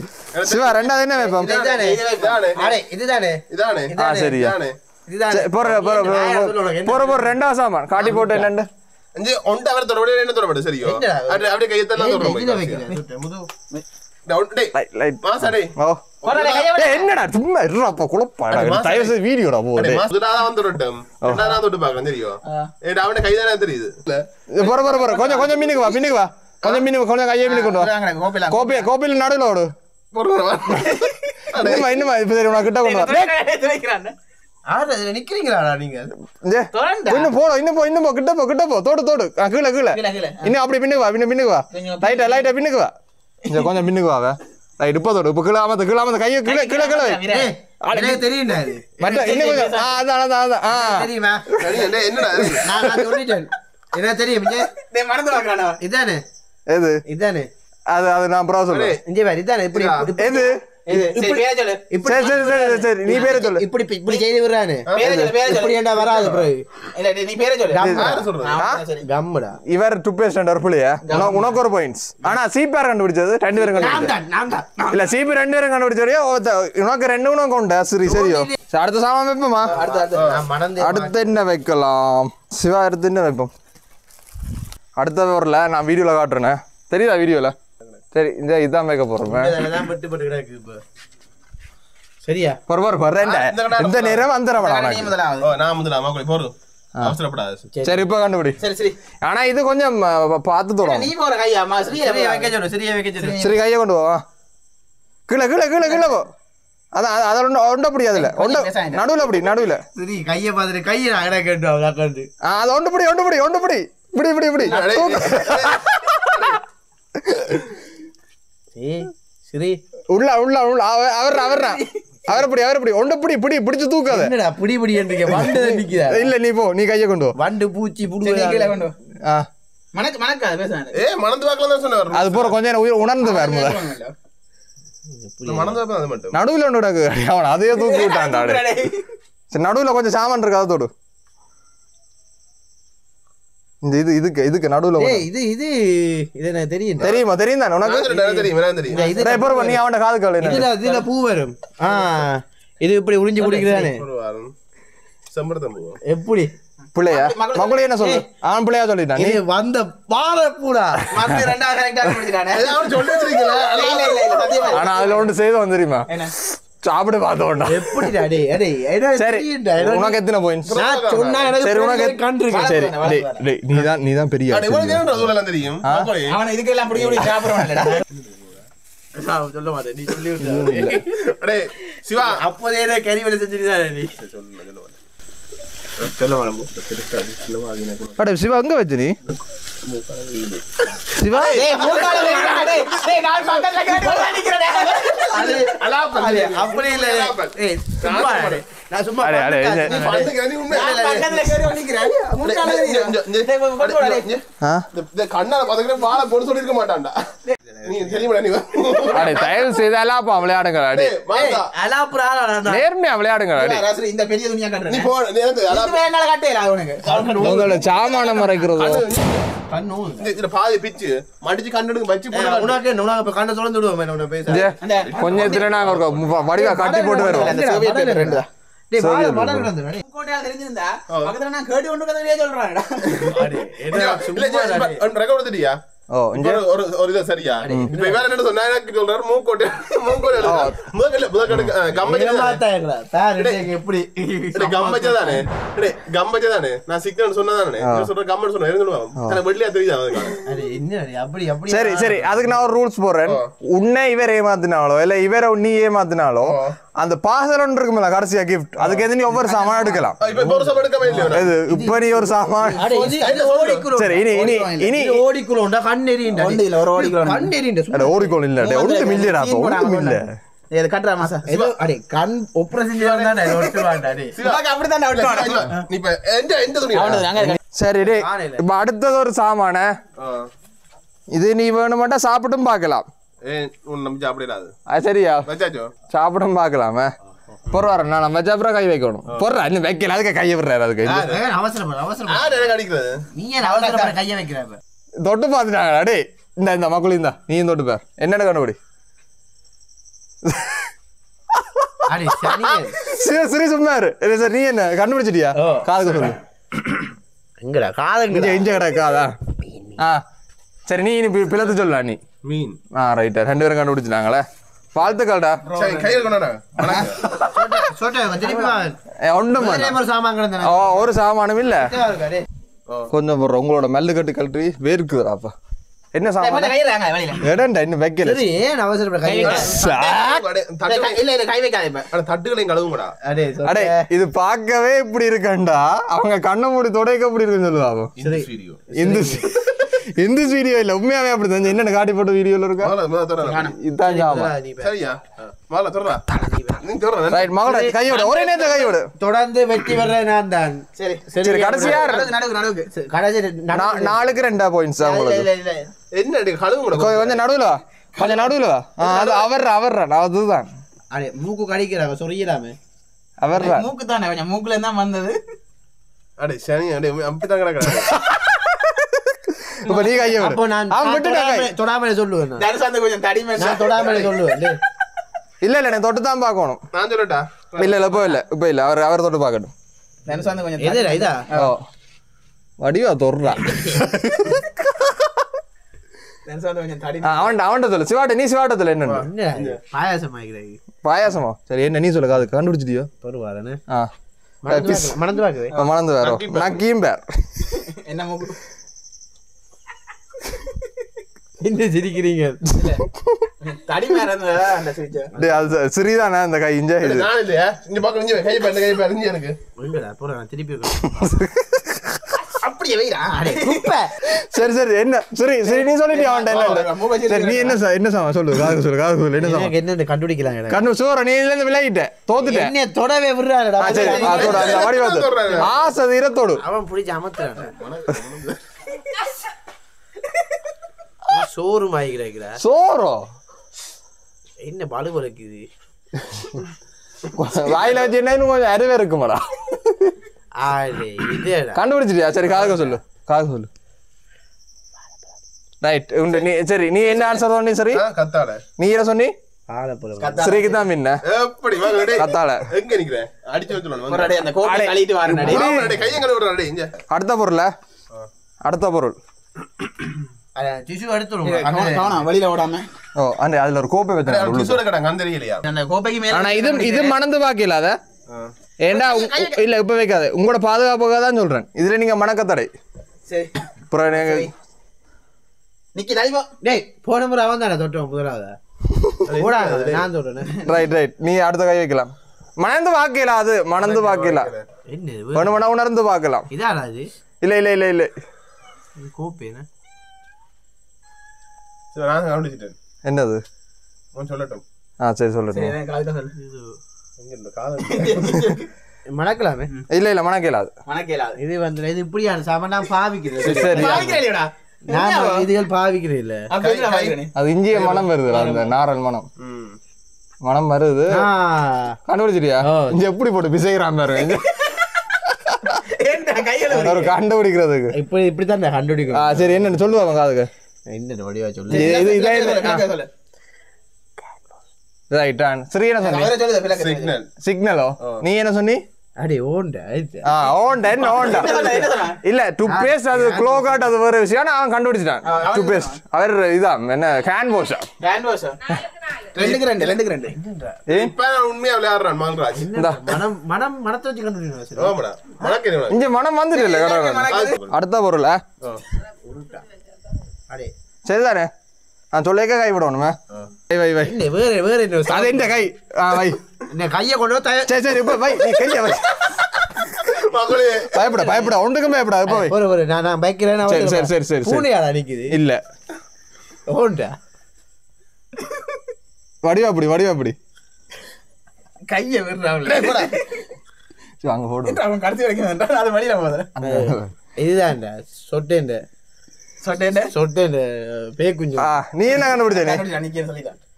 A: சிவா ரெண்டாவது என்ன வைப்போம்
B: இதுதானே
C: இதானே.
B: அடே இதுதானே
C: இதானே.
A: ஆ சரியா
C: இதானே.
B: இதுதானே
A: போற ரெண்டாவது சாமான் காட்டி போட்டு என்னண்டு
C: இங்க ஒண்ட அவர் தொடர்பு என்ன தொடர்பு சரியோ? அப்படியே கையை தள்ளா தொடர்பு.
B: இதுல வைக்கிறேன் முது
C: டேய்
A: லைட்
C: மாசா டேய்.
A: ஓ என்னடா சும்மா இருப்பா குழப்பாடா தயவு செய்து வீடியோடா போடு
C: முதலாவது வந்துட்டோம். ரெண்டாவது தொட்டு பார்க்கலாம் தெரியும். ஏடா அவன கை தானே தெரியுது.
A: போற கொஞ்சம் மின்னுக்கு வா கொஞ்சம் மின்னு கொஞ்சம் கையை மின்னு கொண்டு வா கோப்பில நடுவுல ஓடு இன்னுமா இப்ப சரி உனக்கு கிட்ட கொண்டு வா
B: ஆறு இதுல நிக்கிறீங்களாடா நீங்க
A: இன்னும் போட இன்னும் போ கிட்ட போ தோடு கீழே இன்னும் அப்படி பின்னுக்கு வா லைட்டா பின்னுக்கு வா கொஞ்சம் பின்னுக்கு வா ரைட் இப்போ தோடு இப்போ கீழாம கையை கீழே
B: எனக்கு தெரியும்டா இது
A: மற்ற இன்னும் கொஞ்சம் அதான்
B: தெரியுமா
C: என்னடா
B: நான் சொல்லிட்டேன் எனக்கு தெரியும்
G: டேய் மறந்து வாங்கறானே.
A: எது
B: இதானே
A: அது நான் ப்ரோ சொல்றேன்
B: இங்கே பாரு இதானே இப்படி
A: எது
G: சரி பேரை சொல்லு.
A: சரி நீ பேரை சொல்லு
B: இப்படி செய்து விடுறானே
G: பேரை சொல்லு.
B: இப்படி ஏன்டா வராது ப்ரோ
G: இல்ல நீ பேரை சொல்லு.
C: யாரு சொல்றா?
G: சரி.
B: கம்முடா
A: இவர் டுப்பே ஸ்டாண்டர் புள்ளியா உனக்கு ஒரு பாயிண்ட்ஸ் ஆனா சிபிஆர் கண்டுபிடிச்சது 2 பேரும் கண்டுபிடிச்சது
B: நான் தான்
A: இல்ல சிபி 2 பேரும் கண்டுபிடிச்சோடியா உனக்கு 2 உனக்கு உண்டா சரியோ அடுத்த சாமான் வைப்போமா
B: நான் மறந்தே
A: அடுத்து என்ன வைக்கலாம் சிவா அடுத்து என்ன வைப்போம் அடுத்த வரல நான் வீடியோல காட்டுறேனே தெரியுதா வீடியோல சரி இதான் வைக்க போறோம்
B: இதெல்லாம் பட்டு கிடக்கு இப்ப சரியா
A: இந்த நேரம் அந்த
G: நீ முதலாவது.
C: ஓ நான் முதலாமா கோய் போடு. அவசரப்படாத.
A: சரி இப்ப கண்டுபிடி
G: சரி
A: ஆனா இது கொஞ்சம் பார்த்து தோணும்
G: நீ போற கையா அம்மா
B: சரியா
G: சரியா
B: வைக்க சொல்லு சரியா வைக்க சொல்லு
A: சரி கையை கொண்டு வா கீழே போ அதான் அதை ஒண்ட அப்படி அதுல நடுவுல
B: சரி கையை பார்த்துட்டு கையை அகடா கேட்டு உட்காந்து
A: அது ஒண்டு பிடி இப்படி
B: சரி
A: உள்ள அவர்ப்படி ஒண்டு பிடிச்சு தூக்காத
B: என்னடா பிடி என்றீங்க வண்டு நிக்கிறா
A: இல்ல நீ போ நீ கையை கொண்டு வா
B: வண்டு பூச்சி புழு
G: கீழே கொண்டு
A: ஆ
G: மணக்காத பேசுறானே.
C: மணந்து வாக்கல தான் சொன்னாரு.
A: அது போற கொஞ்ச நேரம் உணர்ந்து வேற
C: மணந்து வாக்கல அது மட்டும்.
A: நடுவுல ஒன்று கிடக்கு அவன் அதையே தூக்கி விட்டான்டா சரி நடுவுல கொஞ்சம் சாமான் இருக்கு அதை தோடு இந்த இதுக்கு நடுவுல
B: இது எனக்கு தெரியும்
A: தெரியும் தானே உனக்கு
C: தெரியும்.
A: நீ அவன் காது கவலை
B: இதுல பூ வரும் இது இப்படி உறிஞ்சி குடிக்கிறானே
C: செம்பருத்தம் பூ.
B: எப்படி
A: பிள்ளையா மகளே என்ன சொல்லு அவன் பிள்ளையா சொல்லிட்டான் நீ
B: இது வந்த பாறை பூடா
G: மறந்து ரெண்டாவது கரெக்டா கண்டுபிடிச்சானே.
C: அவன் சொல்லி வச்சிருக்கீங்களா?
G: இல்ல சத்தியமா.
A: ஆனா அதுல ஒன்று செய்து வந்துருமா
G: என்ன
A: சாப்பிட பார்த்தோம்டா
B: எப்படிடா டேய்
A: சரி உனக்கு எத்தனை பாயிண்ட்ஸ்
B: நான் சொன்னா எனக்கு
A: சரி உனக்கு
B: கண்டிருக்கேன்
A: சரி டேய் நீதான் பெரிய
C: அட இவனுக்கு என்ன சொல்லலாம் தெரியும்?
G: அவன இதுக்கெல்லாம் புடிக்க சாப்பிடுவான் இல்லடா.
B: சொல்ல மாட்டேன் நீ சொல்லி விட்டு
C: அடே சிவா
B: அப்போதே கறிவேலை செஞ்சுட்டு நீ
C: சொல்ல வரம்பு.
A: அட சிவா எங்க வச்சு நீ சிவா
G: டேய் மூக்கால வேண்டா டேய். டேய் நான் பக்கத்துல கேட்டு நிக்கிறேன்.
B: அது
C: அலாப்பல்
B: அப்படி இல்ல ஏய் சும்மா நான் சும்மா
A: அடே
C: நீ பண்ணுங்க நீ உண்மை.
G: பக்கத்துல கேட்டு நிக்கிறேன். மூக்கால டேய் கொண்டு வா டேய்.
C: இந்த கண்ணால பாத்துக்கிற வாழை போட சொல்லி இருக்க மாட்டான்டா. நீ தெரியுமா நீ?
A: அடே தயவு செய்து அலாப்பா விளையாடுங்க அடே
C: மாசா
B: அலாப்புறா
A: நேர்மையா விளையாடுங்க அடே
G: ராசரி இந்த பெரிய துணியா
C: நீ
G: காட்டுறேன்.
C: போ நீ வந்து அலாப்ப
G: இது என்னால காட்டேல அவனுக்கு.
A: உங்களோட சாமானம் மறைக்கிறதோ
B: கண்ணு
C: இந்த பாதி பிச்சு மடிச்சு கண்ணுக்கு வச்சு போடு.
B: உனக்கு இப்ப கண்ணை திறந்து விடுவோம் உன்னை பேச
A: இந்த கொஞ்சத்துல நாங்க ஒரு வடிவா கட்டி போட்டு வருவோம்
G: அந்த சோவியத் பேப்பர் ரெண்டு தான்.
B: டேய் வாழ மடல் கிடந்து
G: கோட்டையால தெரிஞ்சிருந்தா பக்கத்துல நான் கேட்டு கொண்டு கதையே சொல்றாங்கடா.
C: இல்ல ரெக்கார்ட் எடுத்துட்டியா?
A: ஓ இங்க
C: ஒரு இது சரியா? இப்ப வேற என்ன சொன்னா எனக்கு சொல்றாரு மூக்கோட்டை எழுதுறாரு. முதல்ல
B: மாத்தாயங்களா தார் எப்படி
C: கம்பச்சதானே கம்பச்சதானே நான் சிக்னல் சொன்னதானே சொல்ற கம்மன் சொன்ன இருந்துடுவான் வெள்ளியா தெரியுதா அதுக்கு?
B: அடே என்ன அப்படி அப்படி
A: சரி அதுக்கு நான் ஒரு ரூல்ஸ் போடுறேன் உன்னை இவர் ஏமாத்தினாலோ இல்ல இவரை நீ ஏமாத்தினாலோ அந்த பார்சல் ஒன்று இருக்குமில்ல கடைசியா கிஃப்ட் அதுக்கு எது நீ ஒவ்வொரு சாமான் எடுக்கலாம்
C: இப்ப ஒரு சாமான் எடுக்கவே இல்லையா?
A: இது இப்ப நீ ஒரு சாமான்
B: அடே இது ஓடிக்குறோம்
A: சரி இனி
B: ஓடிக்குறோம்டா கண் எரியும்டா
G: ஒண்டி இல்ல ஒரு ஓடிக்குறோம்.
B: கண் எரியும்டா
A: அட ஓடிக்கோள் இல்ல ஒன்று மில்லியடா அப்ப ஒன்று மில்ல
G: இது கட்டறா மாசா.
B: ஏதோ அடே கண் ஆபரேஷன் செய்யறதானே ஒட்டுவான்டா டேய்
G: உனக்கு அப்படிதான் விட்டுவான்.
C: நீ இப்ப எந்த துணி
G: அவனது அங்க
A: சரி டேய் இப்ப அடுத்தது ஒரு சாமான இது நீ வேணுமாட்டா சாப்பிட்டும் பார்க்கலாம்.
C: நம்ம சாப்பிடாது
A: அது சரியா
C: வச்சாச்சோ
A: சாப்பிட்டும் பார்க்கலாமே. பொறுவாரன் நான் வச்சா அப்புறம் கை வைக்கணும். பொறுறா இன்னும் வைக்கல அதுக்கு கையை விடுறாரு. அதுக்கு
C: அடிக்கிறது
B: கைய வைக்கிறேன்
A: தொட்டு பார்த்துட்டாங்க. அடே இந்த மக்கள் இந்தா நீ தொட்டு பார் என்னென்ன கண்டுபிடி. சரி சும்மா சார் நீ என்ன கண்டுபிடிச்சிட்டியா? காதுக்கு சொல்லு.
B: எங்கடா காது
A: இஞ்ச கடை காதா? சரி நீ இனி பிளத்து சொல்லலாம். நீ
C: மீன்.
A: ரைட்டா 2 பேரும் கண்டுபிடிச்சிட்டாங்களே. வாழ்த்துக்கள்டா. ஒன்றும் ஒரு சாமானும் இல்ல. கொஞ்சம் போடுற உங்களோட மெல்லு கட்டு கழட்டி வேர்க்குதுடாப்பா. என்ன சாமான் இடண்டா இன்னும் வைக்கல. அடே இது பார்க்கவே இப்படி இருக்கண்டா. அவங்க கண்ணை மூடி தொடைக்க இப்படி இருக்குன்னு சொல்லுவாங்க. இந்த வீடியோ இல்ல உண்மையாவே அப்படிதான். என்னென்ன காட்டி போட்ட வீடியோல இருக்கா இதுதான் கையோட ஒரே நேரத்தை கையோட
B: தொடர்ந்து வெற்றி வர்ற நான் தான்.
A: சரி கடைசியா 4க்கு 2 பாயிண்ட்ஸ்.
C: என்ன
A: கொஞ்சம் நடுவுல கொஞ்சம் நடுவுல அது அவர்றான் அதுதான்.
B: அடே மூக்கு கடிக்கிறாங்க சொரியலாமே.
A: அவர்றா
G: மூக்கு தானே கொஞ்சம் மூக்குல தான் வந்தது.
C: அடே சரி அடே அப்படிதான் கிடக்குறாங்க.
A: இப்ப நீ கையை விடு. அவன் விட்டுட்டாங்க.
B: தொடாமலே சொல்லுவேன்.
G: தனுசாந்து கொஞ்சம் தடிமை
B: நான் தொடாமலே சொல்லுவேன்.
A: இல்ல நீ தொட்டு தான் பார்க்கணும்.
C: நான் சொல்லட்டா?
A: இல்ல இப்ப இல்ல அவர் தொட்டு பார்க்கட்டும்.
G: தனுசாந்து கொஞ்சம்
B: இதா
A: வடிவா தொடுறா.
G: தனுசாந்து கொஞ்சம் தடிமை.
A: அவன்கிட்ட சொல்லு. சிவாட்ட நீ சிவாட்ட சொல்லு. என்ன
B: பாயாசம் ஆகிறாங்க.
A: பாயாசமா? சரி என்ன நீ சொல்லுங்க. அது கண்டுபிடிச்சிட்டியோ?
B: பருவாரனே
A: மணந்து வேற நான் கீம்பேர்.
G: என்ன மூக்கு
B: என்ன சிரிக்கிறீங்க?
G: தடிமை இருந்ததா அந்த சிரிச்ச.
A: அது சரிதானே அந்த கை இஞ்ச இது.
C: நான் இல்லையா இங்க பாக்க இங்க கை பாருங்க எனக்கு.
B: எங்கடா போறா திருப்பி
G: அப்படியே வைடா.
B: அடே குப்பை.
A: சரி என்ன சரி நீ சொல்லிட்டியா அவன்கிட்ட? சரி நீ என்ன சாமா சொல்லு. காது சொல்லு என்ன சாமா?
B: எனக்கு என்ன கண்டுபிடிக்கலாம்.
A: கண்ணு சோற நீ இதுல இருந்து விலகிட்ட தோத்துட்டேன்.
B: என்ன தொடவே விடுறாடா.
A: சரி அதோட அந்த வடிவாத்து ஆசை இரத்தோடு
B: அவன் பிடிச்சி அமர்த்துறான். சோறு மாய்க்கிறா.
A: சோறோ
B: என்ன பழுவ இருக்குது
A: வாயில வச்சு என்ன இன்னும் கொஞ்சம் அருவே இருக்குமாடா. கண்டுபிடிச்சிட்டியா? சரி காதுக சொல்லு. ரைட் நீ சரி நீ என்ன ஆன்சர் சொன்னி? சரி
C: கத்தால
A: நீ என்ன சொன்னி? சரிக்கு தான் மின்ன
C: எப்படி வாங்க
A: கத்தால
C: எங்க நிக்கிறேன் அடிச்சு வந்துறேன்.
G: ஒரு அடி அந்த கோப்பை கழிட்டு வரேன்.
C: அடே கையை கழுவி விடுறா. அடே இங்க அடுத்த பொருள்
B: டிஷ்யூ எடுத்துறோம்.
G: கவனம் வெளியில ஓடாம.
A: அண்டே அதுல ஒரு கோப்பை வச்சாங்க.
C: டிஷ்யூல கடங்க அந்த தெரியலையா?
G: அந்த கோப்பைக்கு மேல.
A: ஆனா இது மணந்து பாக்கல. அத ஏண்டா இல்ல இப்ப வைக்காத. உங்களோட பாதுகாப்புக்காக தான் சொல்றேன். இதுல நீங்க மணக்கத்தடை.
G: சரி
A: அப்புறம்
G: நிக்கி லைவா.
B: டேய் போன முறை அவன் தானே தொட்டோம் முதலாவது. ஓடாத நான் சொல்றேன்.
A: ரைட் நீ அடுத்த கை வைக்கலாம். மணந்து பாக்கல. அது மணந்து பாக்கல.
B: என்ன
A: வேணும்னா உணர்ந்து பார்க்கலாம்.
B: இதாடா இது?
A: இல்ல
B: கோப்பேனா?
C: சரி நான் கண்டுபிடிச்சிட்டேன்.
A: என்னது?
C: நான் சொல்லட்டும்.
A: சரி சொல்லட்டும்.
G: சரி எனக்கு காதுல சொல்லு.
C: எங்க இந்த காது
B: மணக்கலாமே.
A: இல்ல மணக்கலாது.
G: மணக்கலாது.
B: இது வந்து இது இப்படியான சாமான் நான் பாவிக்கிறேன்.
A: சரி
G: பாவிக்கிறேடா.
B: நான் இதுகள் பாவிக்கிறேன் இல்ல.
G: அப்ப என்ன பாவிக்கிறே?
A: அது இஞ்சிய மனம் வருது. அந்த நாரல் மனம் வருது. கண்டுபிடிச்சிட்டியா? இங்க எப்படி போட்டு பிசைக்கிறான் பாரு.
G: என்ன கையில
A: ஒரு கண்டுபிடிக்கிறதுக்கு
B: இப்படி தான் கண்டுபிடிக்கும்.
A: சரி என்னன்னு சொல்லுவாங்க காதுக்கு.
B: என்ன வடிவா சொல்லு.
G: சொல்லு.
A: ரைட் சரி என்ன சொன்னி? சிக்னலோ நீ என்ன சொன்னி?
B: அடே ஓண்டா
A: இல்ல டூத் பேஸ்ட் அது க்ளோகாட் அது வேற விஷயம். அவன் கண்டுபிடிச்சிட்டான் டூத் பேஸ்ட். அவர் இதான் என்ன ஹேண்ட் வாஷா?
G: ஹேண்ட் வாஷா 2க்கு 2
C: இப்ப உண்மையா விளையாடுறான் மால்ராஜ்.
B: மனம் மனத்தை வச்சு கண்டுபிடிக்கணும்.
C: ஆமாடா மணக்கிறேன்.
A: இங்க மனம் வந்துட்டு இல்ல கடை. அடுத்த பொருள்
B: அடே
A: சரிதானே? நான் சொல்லிக்க கை விடணுமே. வை
B: வேற
A: அது என்ன கை? வை
B: என்ன கையை கொண்டு
A: சரி இப்ப வை நீ கையை வை. பயப்பட ஒன்றுக்கும் பயப்படா. இப்ப வை
B: நான் பைக்கிறேன்.
A: சரி
B: பூனையாடா நிக்குது.
A: இல்ல
B: ஓண்டா
A: வடிவாப்படி
G: கையை விடுறான்ல.
A: அங்க போடு.
G: அவன் கடைசி வரைக்கும் வந்தான். அது வெளியில போகுது.
B: இதுதான்டா சொட்டேன்டா. சொட்டேன் பேக்குஞ்சு
A: நீ என்ன கண்டுபிடிச்ச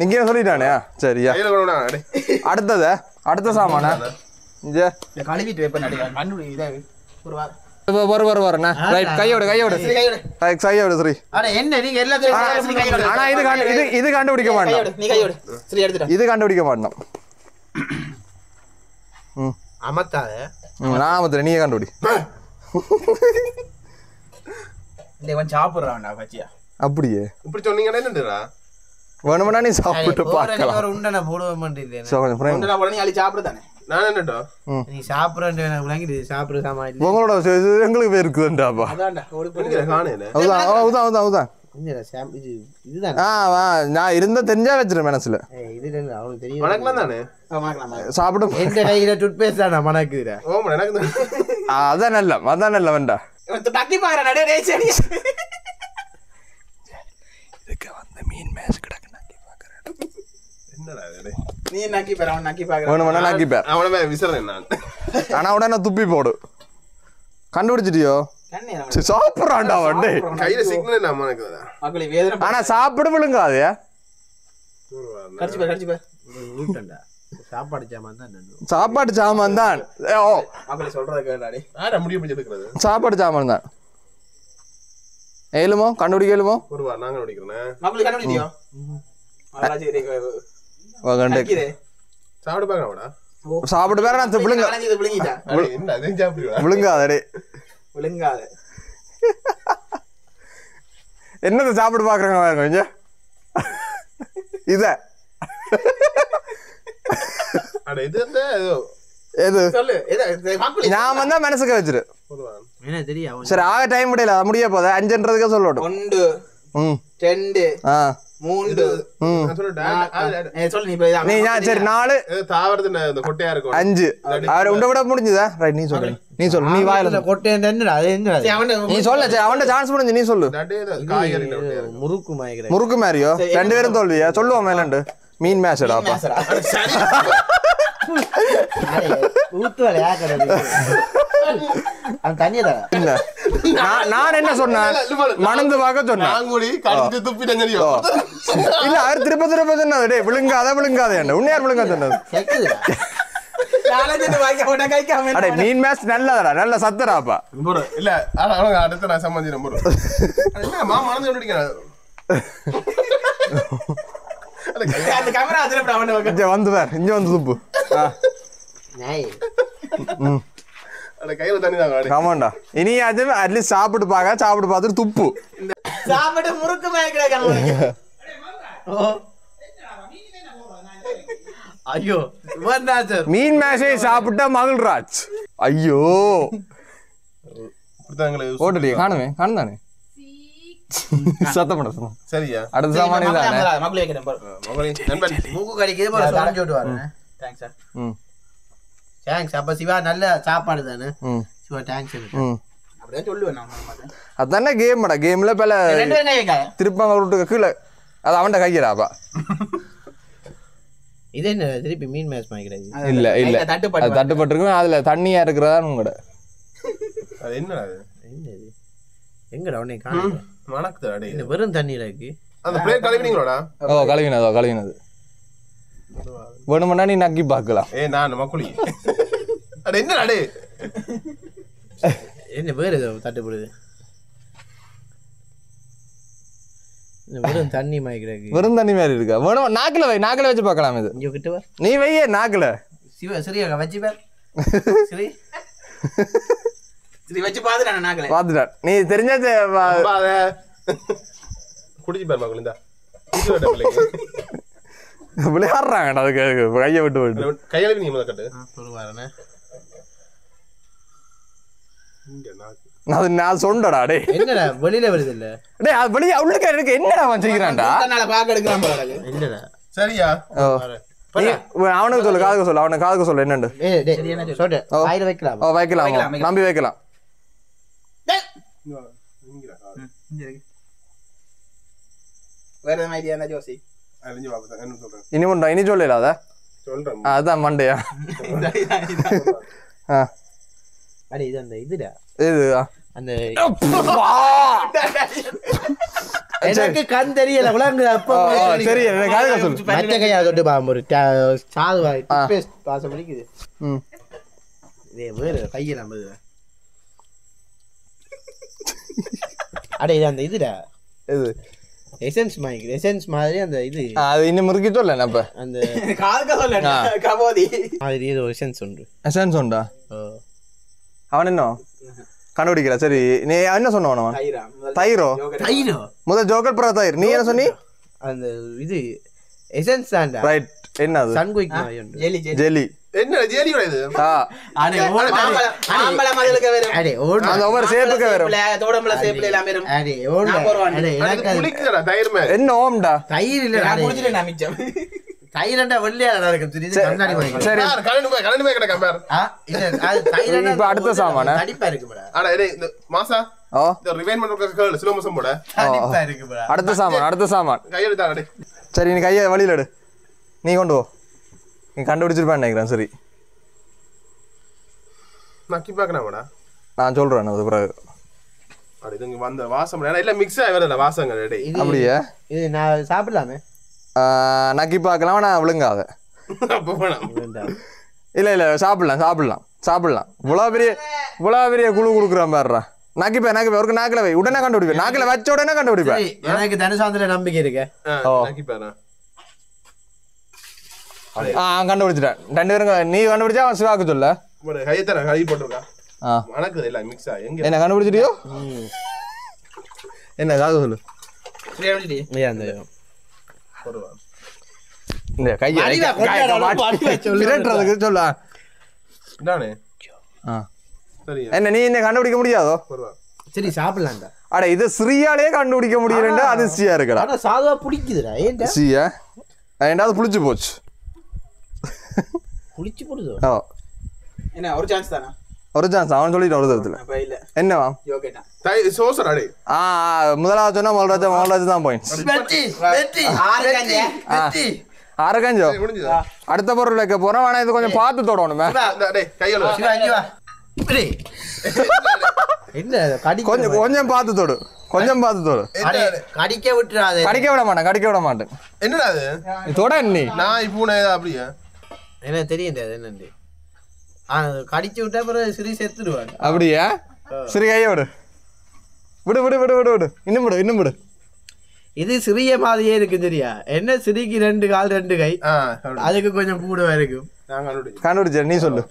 A: நீங்க சொல்லிட்டானே சரியா
C: கையில கொண்டு வாடா, டேய்.
A: அடுத்தது அடுத்த சாமானா இங்க
G: கழுவிட்டு வைப்பேன் நடிகர் கண்ணு இதாக ஒரு வாரம்
A: வரண்ணா ரைட் கையோடு சரி
G: என்ன நீங்க எல்லாத்தையும்
A: ஆனா இது கண்டுபிடிக்க மாட்டோம்
G: நீ கையோடு சரி எடுத்துட்டேன்
A: இது கண்டுபிடிக்க மாட்டோம்
B: அமத்தாத
A: நான் அமத்துறேன் நீயே கண்டுபிடி
G: இந்த இவன் சாப்பிடுறான்டா பச்சியா
A: அப்படியே
C: இப்படி சொன்னீங்கன்னா என்னடா
A: வேணும்னா நீ சாப்பிட்டு பார்க்கலாம்
B: உண்டனை போட மாட்டேன்
A: சோ கொஞ்சம் frame.
G: ஒன்றா போல நீ அள்ளி சாப்பிடுதானே
C: நான் என்னடா
B: நீ சாப்பிட்றேன் விளங்கிடு சாப்பிட்ற சாமான் இல்லை
A: உங்களோட எங்களுக்கு பேர் இருக்குதுண்டாப்பா
G: அதான்டா ஒரு
C: காணையில
A: அதுதான்
B: இதுதான்
A: நான் இருந்தா தெரிஞ்சா வச்சிருக்கேன் மனசுல
B: இது அவனுக்கு தெரியும்
C: வணக்கம் தானே
A: சாப்பிடும்
B: எந்த கையில டூத் பேஸ்ட் தானே மணக்குதுடா
C: ஓமா எனக்கு தான்.
A: அதான் நல்ல வேண்டா
G: தட்டி பாக்குறான் அடே டேய் சரி
A: இதுக்கு வந்து மீன் மேட்ச் கிடக்கு நக்கி பாக்குறேன்
C: என்னடா இது, டேய்.
G: நீ நக்கி பாரு அவன் நக்கி பாக்குறான்
A: வேணும்னா நக்கி பேர்
C: அவன மேல விசறேன் நான்
A: ஆனா உடனே துப்பி போடு கண்டுபிடிச்சிட்டியோ
G: கண்ணே
A: சரி, சாப்பிடுறான்டா வண்டே
C: கையில சிக்னல் நம்ம எனக்கு
G: மக்களை வேதனை
A: ஆனா சாப்பிட விழுங்காதே
G: கடிச்சு பாரு
B: வீட்டண்டா சாப்பாடு சாமான் தான்
A: சாப்பாடு சாமான் தான் ஓ
G: மக்களை சொல்றத கேளுடா
C: ஆடா முடிவு பண்ணி எடுக்கிறது
A: சாப்பாடு சாமான் தான் ஏழுமோ கண்டுபிடிக்க ஏழுமோ
C: ஒரு வாரம் நாங்க நடிக்கிறேன்
G: மக்களை கண்டுபிடிச்சியோ சரி
A: கண்டு
C: சாப்பிட பாக்கடா
A: சாப்பிட்டு பேர நான் விழுங்க
G: விழுங்கிட்டா
C: என்ன அதே சாப்பிடுவா
A: விழுங்காதே
G: விழுங்காத
A: என்னது சாப்பிட்டு பாக்குறாங்க கொஞ்சம் இத
C: அட இது வந்து ஏதோ
A: எது
G: சொல்லு மக்களை
A: நான் வந்தா மனசுக்கு வச்சிரு
C: ஒரு வாரம்
B: என்ன தெரியும்
A: சரி ஆக டைம் முடியல முடிய போதா 5ன்றதுக்கே சொல்லட்டும்
G: 1
A: ம்
G: 2
A: ஆ
G: 3
A: ம்
C: நான் சொல்றேன்
G: சொல்லு நீ போய்
A: நீ சரி 4
C: தாவறது இந்த கொட்டையா இருக்கும்
A: 5 அவர் உண்ட விட முடிஞ்சதா ரைட் நீ சொல்லு நீ வாயில
B: கொட்டேன் என்னடா அது என்னடா
A: நீ சொல்ல சரி அவன்ட சான்ஸ் முடிஞ்சு நீ சொல்லு
C: காய்கறி
B: முறுக்கு மாய்க்கிற
A: முறுக்கு மாதிரியோ 2 பேரும் தோல்வியா சொல்லுவோம் மேலண்டு மீன் மேட்ச்டாப்பா
B: ஊத்துவல யாக்கறது அவன் தண்ணியதா
A: இல்ல நான் என்ன சொன்னேன் மணந்து பார்க்க சொன்னேன்
C: நாங்கூடி கடிச்சிட்டு துப்பிட்டேன் தெரியும்
A: இல்ல அவர் திருப்ப சொன்னது டேய் விழுங்காத உன்னையார் விழுங்க சொன்னது
B: கேக்குதுடா
A: அடே மீன் மேட்ச் நல்லதடா நல்ல சத்தராப்பா
C: இல்ல அவங்க அடுத்து நான் சம்மந்திரம் போறோம் என்ன மா மறந்து கொண்டிருக்கேன்
G: அந்த கேமரா அதுல அவன
A: இங்க வந்து பார் இங்க வந்து துப்பு
B: நாய்
C: அட கையில தண்ணி தான் காடி
A: ஆமாண்டா இனி அது அட்லீஸ்ட் சாப்பிட்டு பார்த்துட்டு துப்பு
G: சாப்பிட்டு முறுக்கு மேய்க்கிறாங்க
B: ஐயோ வந்தா சார்
A: மீன் மேஷை சாப்பிட்டா மகிழ்ராஜ் ஐயோ ஓட்டுடி காணுதானே சத்தம் பண்ண
C: சரியா
A: அடுத்த சாமானி தானே
G: மக்களை வைக்கிறேன் பாரு
C: நண்பன்
B: மூக்கு கடிக்குது போல சொல்லி விட்டு வரேன்
G: தேங்க்ஸ் சார்
B: தேங்க்ஸ் அப்ப சிவா நல்ல சாப்பாடு தானே
A: ம்
B: சிவா தேங்க்ஸ்
A: ம்
G: அப்படியே சொல்லுவேன் நான்
A: அதானே கேம்டா கேம்ல பல
G: ரெண்டு பேரும் கையை
A: திருப்பாங்க விட்டு கீழே அது அவன்கிட்ட கைக்கிறாப்பா
B: இது என்ன திருப்பி மீன் மேட்ச் மாய்க்கிறது
A: இல்ல அது
G: தட்டுப்பாடு
A: தட்டுப்பட்டிருக்கும் அதுல தண்ணியா இருக்கிறதா உங்களோட
C: அது என்னடா அது
B: என்னது எங்கடா உன்னை காணல
C: மணக்குது அடே
B: இந்த வெறும் தண்ணியில இருக்கு
C: அந்த பிளேட் கழுவினீங்களோடா
A: ஓ கழுவினது வேணுமெண்டா நீ நக்கி பார்க்கலாம்
C: நான் மக்குளி அட என்னடா அடே
B: என்ன வேற ஏதோ தட்டுப்படுது இந்த வெறும் தண்ணி மாய்க்கிறது
A: வெறும் தண்ணி மாதிரி இருக்கா வேணும் நாக்கில வச்சு பார்க்கலாம் இது
B: இங்க கிட்ட வா
A: நீ வையே நாக்கில
B: சிவா சரியா வச்சு பார் சரி
G: சரி வச்சு பாத்துறேன் நாங்களே
A: பாத்துட்டான் நீ தெரிஞ்சாச்சு
C: அத குடிச்சு பாரு மக்குளி இந்தா
A: விளையாடுறாங்கடா அதுக்கு கையை விட்டு
C: கையில நீங்க முதல் கட்டு
B: சொல்லுவாரண்ணே
A: நான் சொன்னடா டே
B: என்னடா வெளியில வருது இல்ல
A: டே அது வெளியே உள்ளுக்க எனக்கு என்னடா அவன் செய்கிறான்டா
G: தன்னால பாக்க எடுக்கலாம் போல
B: இல்லடா
C: சரியா
A: அவனுக்கு சொல்லு காதுக்கு சொல்லு என்னண்டு
B: ஏய் டேய் சொல்ல வாயில வைக்கலாம்
A: வைக்கலாம் நம்பி வைக்கலாம்
G: வேற என்ன ஐடியா என்ன ஜோசி
C: அறிஞ்சு பாப்பா என்ன சொல்றேன்
A: இனி சொல்லல
C: சொல்றேன்
A: அதான் மண்டையா
B: அட இது அந்த இதுடா
A: இது
B: அந்த எனக்கு கண் தெரியல உலங்க அப்ப
A: சரி சொல்லு
B: மற்ற கையா தொட்டு பாம்பு ஒரு சாதுவாய் பேஸ்ட் பாசம் பண்ணிக்குது இதே வேறு கையை நம்ம அட இது அந்த இதுடா
A: இது
B: எசன்ஸ் மாதிரி அந்த இது
A: அது இன்னும் முறுக்கி சொல்ல அப்ப
B: அந்த
G: கபோதி
B: மாதிரி ஏதோ எசன்ஸ் உண்டு
A: எசன்ஸ் உண்டா அவன் என்ன கண்டுபிடிக்கிற சரி நீ என்ன சொன்னவன் தயிரோ
B: தயிரோ
A: முதல் ஜோக்கர் பிறகு தயிர் நீ என்ன சொன்னி
B: அந்த இது எசன்ஸ் தான்டா
A: ரைட் என்ன அது
B: சன்குயிக் மாதிரி உண்டு
G: ஜெலி
A: ஜெலி
C: என்ன ஜெலி இது
B: அடே
G: ஆம்பள மகளுக்கு வேற
B: அடே ஓடு
A: அந்த ஒவ்வொரு சேப்புக்கு வரும்
G: தோடம்பல சேப்ல எல்லாம் வேற
B: அடே ஓடு அடே எனக்கு
C: குளிக்குதுடா தயிர் மேல
A: என்ன ஓம்டா
B: தயிர் இல்ல
G: நான் குடிச்சிட்டு நான் மிச்சம்
B: தயிரண்டா வெள்ளையா இருக்கு தெரியுது கண்ணாடி மாதிரி
A: சரி
C: கலந்து போய் கிடக்க பாரு
B: இல்ல அது தயிரண்டா
A: இப்ப அடுத்த சாமானா
B: தடிப்பா இருக்கு bro
C: அட டேய் இந்த மாசா
A: ஓ
C: இந்த ரிவைண்ட் பண்ற ஸ்லோ மோஷன் போட
B: தடிப்பா இருக்கு bro
C: அடுத்த சாமான் கையெடுத்தா டேய்
A: சரி நீ கையை வழியில எடு நீ கொண்டு போ நீ கண்டுபிடிச்சிருப்பான்னு நினைக்கிறேன் சரி
C: நக்கி பாக்கறாங்கடா
A: நான் சொல்றேன் அது பிறகு
C: அட இது இங்க வந்த வாசம் எல்லாம் மிக்ஸ் ஆகி வரல வாசங்கள் டேய்
A: அப்படியே
B: இது நான் சாப்பிடலாமே
A: நக்கி பார்க்கலாம் நான் விழுங்காத
C: அப்ப வேணாம்
A: இல்ல சாப்பிடலாம் இவ்வளோ பெரிய குழு கொடுக்குறான் பாருடா நக்கிப்பேன் ஒரு நாக்கில் வை உடனே கண்டுபிடிப்பேன் நாக்கில் வச்ச உடனே கண்டுபிடிப்பேன்
B: எனக்கு தனுசாந்திர நம்பிக்கை இருக்கு
C: நக்கி பாரு
A: கண்டுபிடிச்சிட்டேன் 2 பேரும் நீ கண்டுபிடிச்சா அவன் சிவாக்கு சொல்ல
C: கையத்தர கை போட்டுருக்கா மணக்குது இல்ல மிக்ஸ் ஆகி எங்க
A: என்ன கண்டுபிடிச்சிட்டியோ என்ன காது சொல்லு இந்த கையை சொல்ல
C: என்னே சரி
A: என்ன நீ என்ன கண்டுபிடிக்க முடியாதோ
B: சரி சாப்பிடலாம்டா
A: அட இது ஸ்ரீயாலே கண்டுபிடிக்க முடியலண்டா அதிர்ச்சியா இருக்கடா
B: ஆனா சாதுவா பிடிக்குதுடா ஏன்டா
A: ஸ்ரீயா ஏண்டாவது புளிச்சு போச்சு
B: புளிச்சு போடுதோ
G: என்ன ஒரு சான்ஸ் தானா
A: ஒரு சான்ஸ் அவன் சொல்லிட்டு ஒரு தரத்துல
G: அப்ப இல்ல
A: என்னவா
G: யோகேட்டா
C: தை சோசர் அடே
A: முதலாவது சொன்னா மல்ராஜ் தான் பாயிண்ட்ஸ்
G: ஆறு கஞ்சே
A: அரகஞ்சோ அடுத்த பொருள் வைக்க போறோம் ஆனா இது கொஞ்சம் பார்த்து தொடணுமே
C: டேய் கையல
B: என்ன கடி
A: கொஞ்சம் பார்த்து தொடு
B: கடிக்க விட்டுறாதே
A: கடிக்க விட மாட்டேன்
C: என்னடா அது
A: தொட நீ
C: நான் பூனை அப்படியே
B: என்ன தெரியும் அது என்னன்னு கடிச்சு விட்டா அப்புறம் சிறி செத்துடுவாங்க
A: அப்படியா சரி கைய விடு இன்னும் விடு
B: இது சிறிய மாதிரியே இருக்கு சரியா என்ன சிறிக்கு 2 கால் 2 கை அதுக்கு கொஞ்சம் கூடவா இருக்கும்
A: கண்டுபிடிச்ச நீ சொல்லு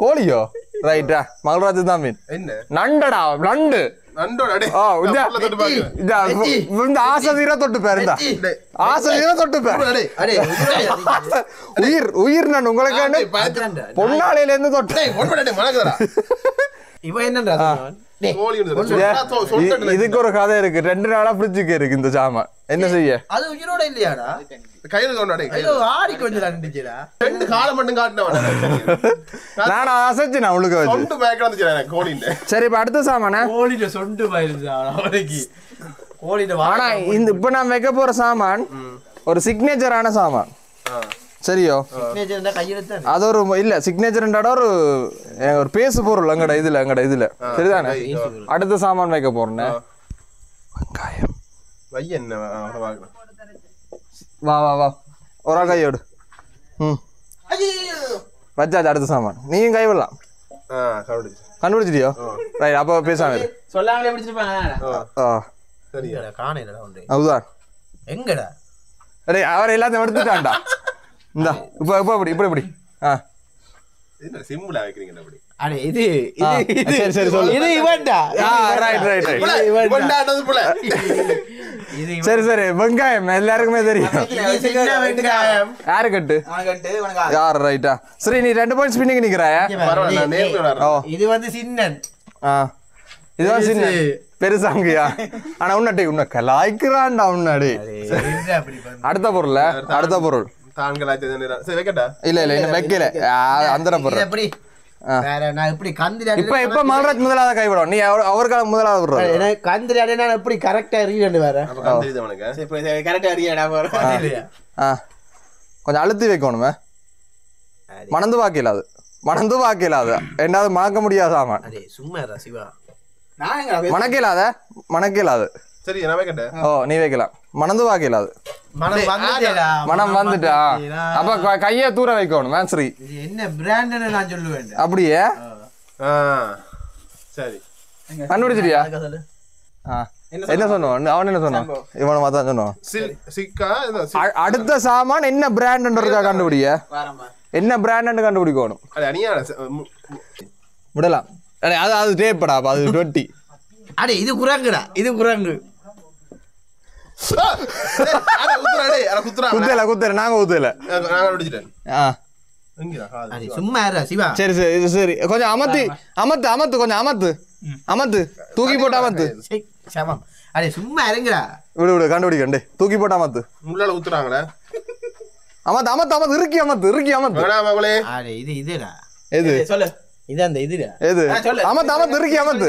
A: கோழியோ ரைட்டா மல்ராஜ் தான் மீன்
C: என்ன
A: நண்டடா நண்டு
C: நண்டோட டேய்
A: ஆசை தீர தொட்டு பேர் உயிர் நான் உங்களுக்கு பொன்னாலையில இருந்து தொட்டு
B: இவன் என்னடா
A: இதுக்கு ஒரு கதை இருக்கு 2 நாளா ஃப்ரிட்ஜுக்கு இருக்கு இந்த சாமான் என்ன செய்ய
B: அது உயிரோட இல்லையாடா
C: கையில தோண்டா
B: ஏதோ ஆடி கொஞ்சம் நண்டுச்சுடா
C: 2 காலை மட்டும் காட்டுனவன்
A: நான் அசைச்சு நான் உழுக்க வச்சு
C: சொண்டு பேக் வந்துச்சு எனக்கு கோழின்னு
A: சரி இப்ப அடுத்த சாமானா
B: கோழிட சொண்டு போயிருந்தா அவனுக்கு கோழிட
A: ஆனா இந்த இப்ப நான் வைக்க போற சாமான் ஒரு சிக்னேச்சரான சாமான் சரியோ அது ஒரு இல்ல சிக்னேச்சர் ஒரு பேசு பொருள் எங்கட இதுல சரிதானே அடுத்த சாமான் வைக்க போறேன் வெங்காயம் வா ஒரு கையோடு வச்சாச்சு அடுத்த சாமான் நீயும் கை விடலாம் கண்டுபிடிச்சிட்டியோ ரைட் அப்ப பேசாம
G: சொல்லாமலே பிடிச்சிருப்பாங்க
A: அதுதான்
B: எங்கடா
A: அடே அவர் எல்லாத்தையும் எடுத்துட்டான்டா இந்தா இப்படி
C: சிம்பிளா வைக்கிறீங்க அப்படி
B: அடே இது
A: சரி சொல்லு
B: இது இவன்டா
A: ரைட்
C: இவன்டானது போல
A: சரி வெங்காயம் எல்லாருக்குமே தெரியும் யாரு கட்டு யார் ரைட்டா சரி நீ 2 பாயிண்ட்ஸ் பின்னிக்கு நிக்கிறாயா
B: இது வந்து சின்னன்
A: இது வந்து சின்ன பெருசாங்கயா ஆனா உன்ன கலாய்க்கிறான்டா உன்னாடி அடுத்த பொருள் இல்ல இன்னும் வைக்கல அந்த பொருள் இப்ப மல்ராஜ் முதலாவது கைவிடும் நீ அவருக்காக முதலாவது விடுற
B: கந்திரி நான் எப்படி கரெக்டா அறியணும் வேற
A: கொஞ்சம் அழுத்தி வைக்கணுமே மணந்து வாக்கில அது மணந்து பார்க்கலாத ரெண்டாவது மணக்க முடியாத சாமான்
B: அடே சும்மா சிவா
A: மணக்கலாத மணக்கலாது
C: சரி நான் வைக்கட்டேன்
A: ஓ நீ வைக்கலாம் மணந்து பார்க்கலாது மனம் வந்துட்டா அப்ப கையை தூர வைக்கணும் மேன்ஸ்ரீ
B: என்ன பிராண்ட்னு நான் சொல்லுவேன்
A: அப்படியே
C: சரி
A: கண்டுபிடிச்சிட்டியா என்ன சொன்னோம் அவன் என்ன சொன்னான் இவனை மாத்தான் சொன்னோம் அடுத்த சாமான் என்ன பிராண்ட் இருக்கா கண்டுபிடிய என்ன பிராண்ட் கண்டுபிடிக்கணும் விடலாம் அது அது டேப்படா அது 20
B: அடே இது குரங்குடா இது குரங்கு
A: குத்தல குத்தல நாங்க குத்தல
B: சும்மா சிவா
A: சரி சரி சரி கொஞ்சம் அமர்த்தி அமர்த்து அமர்த்து கொஞ்சம் அமர்த்து அமர்த்து தூக்கி போட்டு அமர்த்து
B: சமம் அடே சும்மா இருங்கடா
A: விடு விடு கண்டுபிடிக்கண்டே தூக்கி போட்டு அமர்த்து
C: முள்ளால ஊத்துறாங்களே
A: அமர்த்து அமர்த்து அமர்த்து இறுக்கி அமர்த்து
B: அடே இது இதுடா
A: எது
B: சொல்லு இது அந்த இதுடா
A: எது அமர்த்து அமர்த்து இறுக்கி அமர்த்து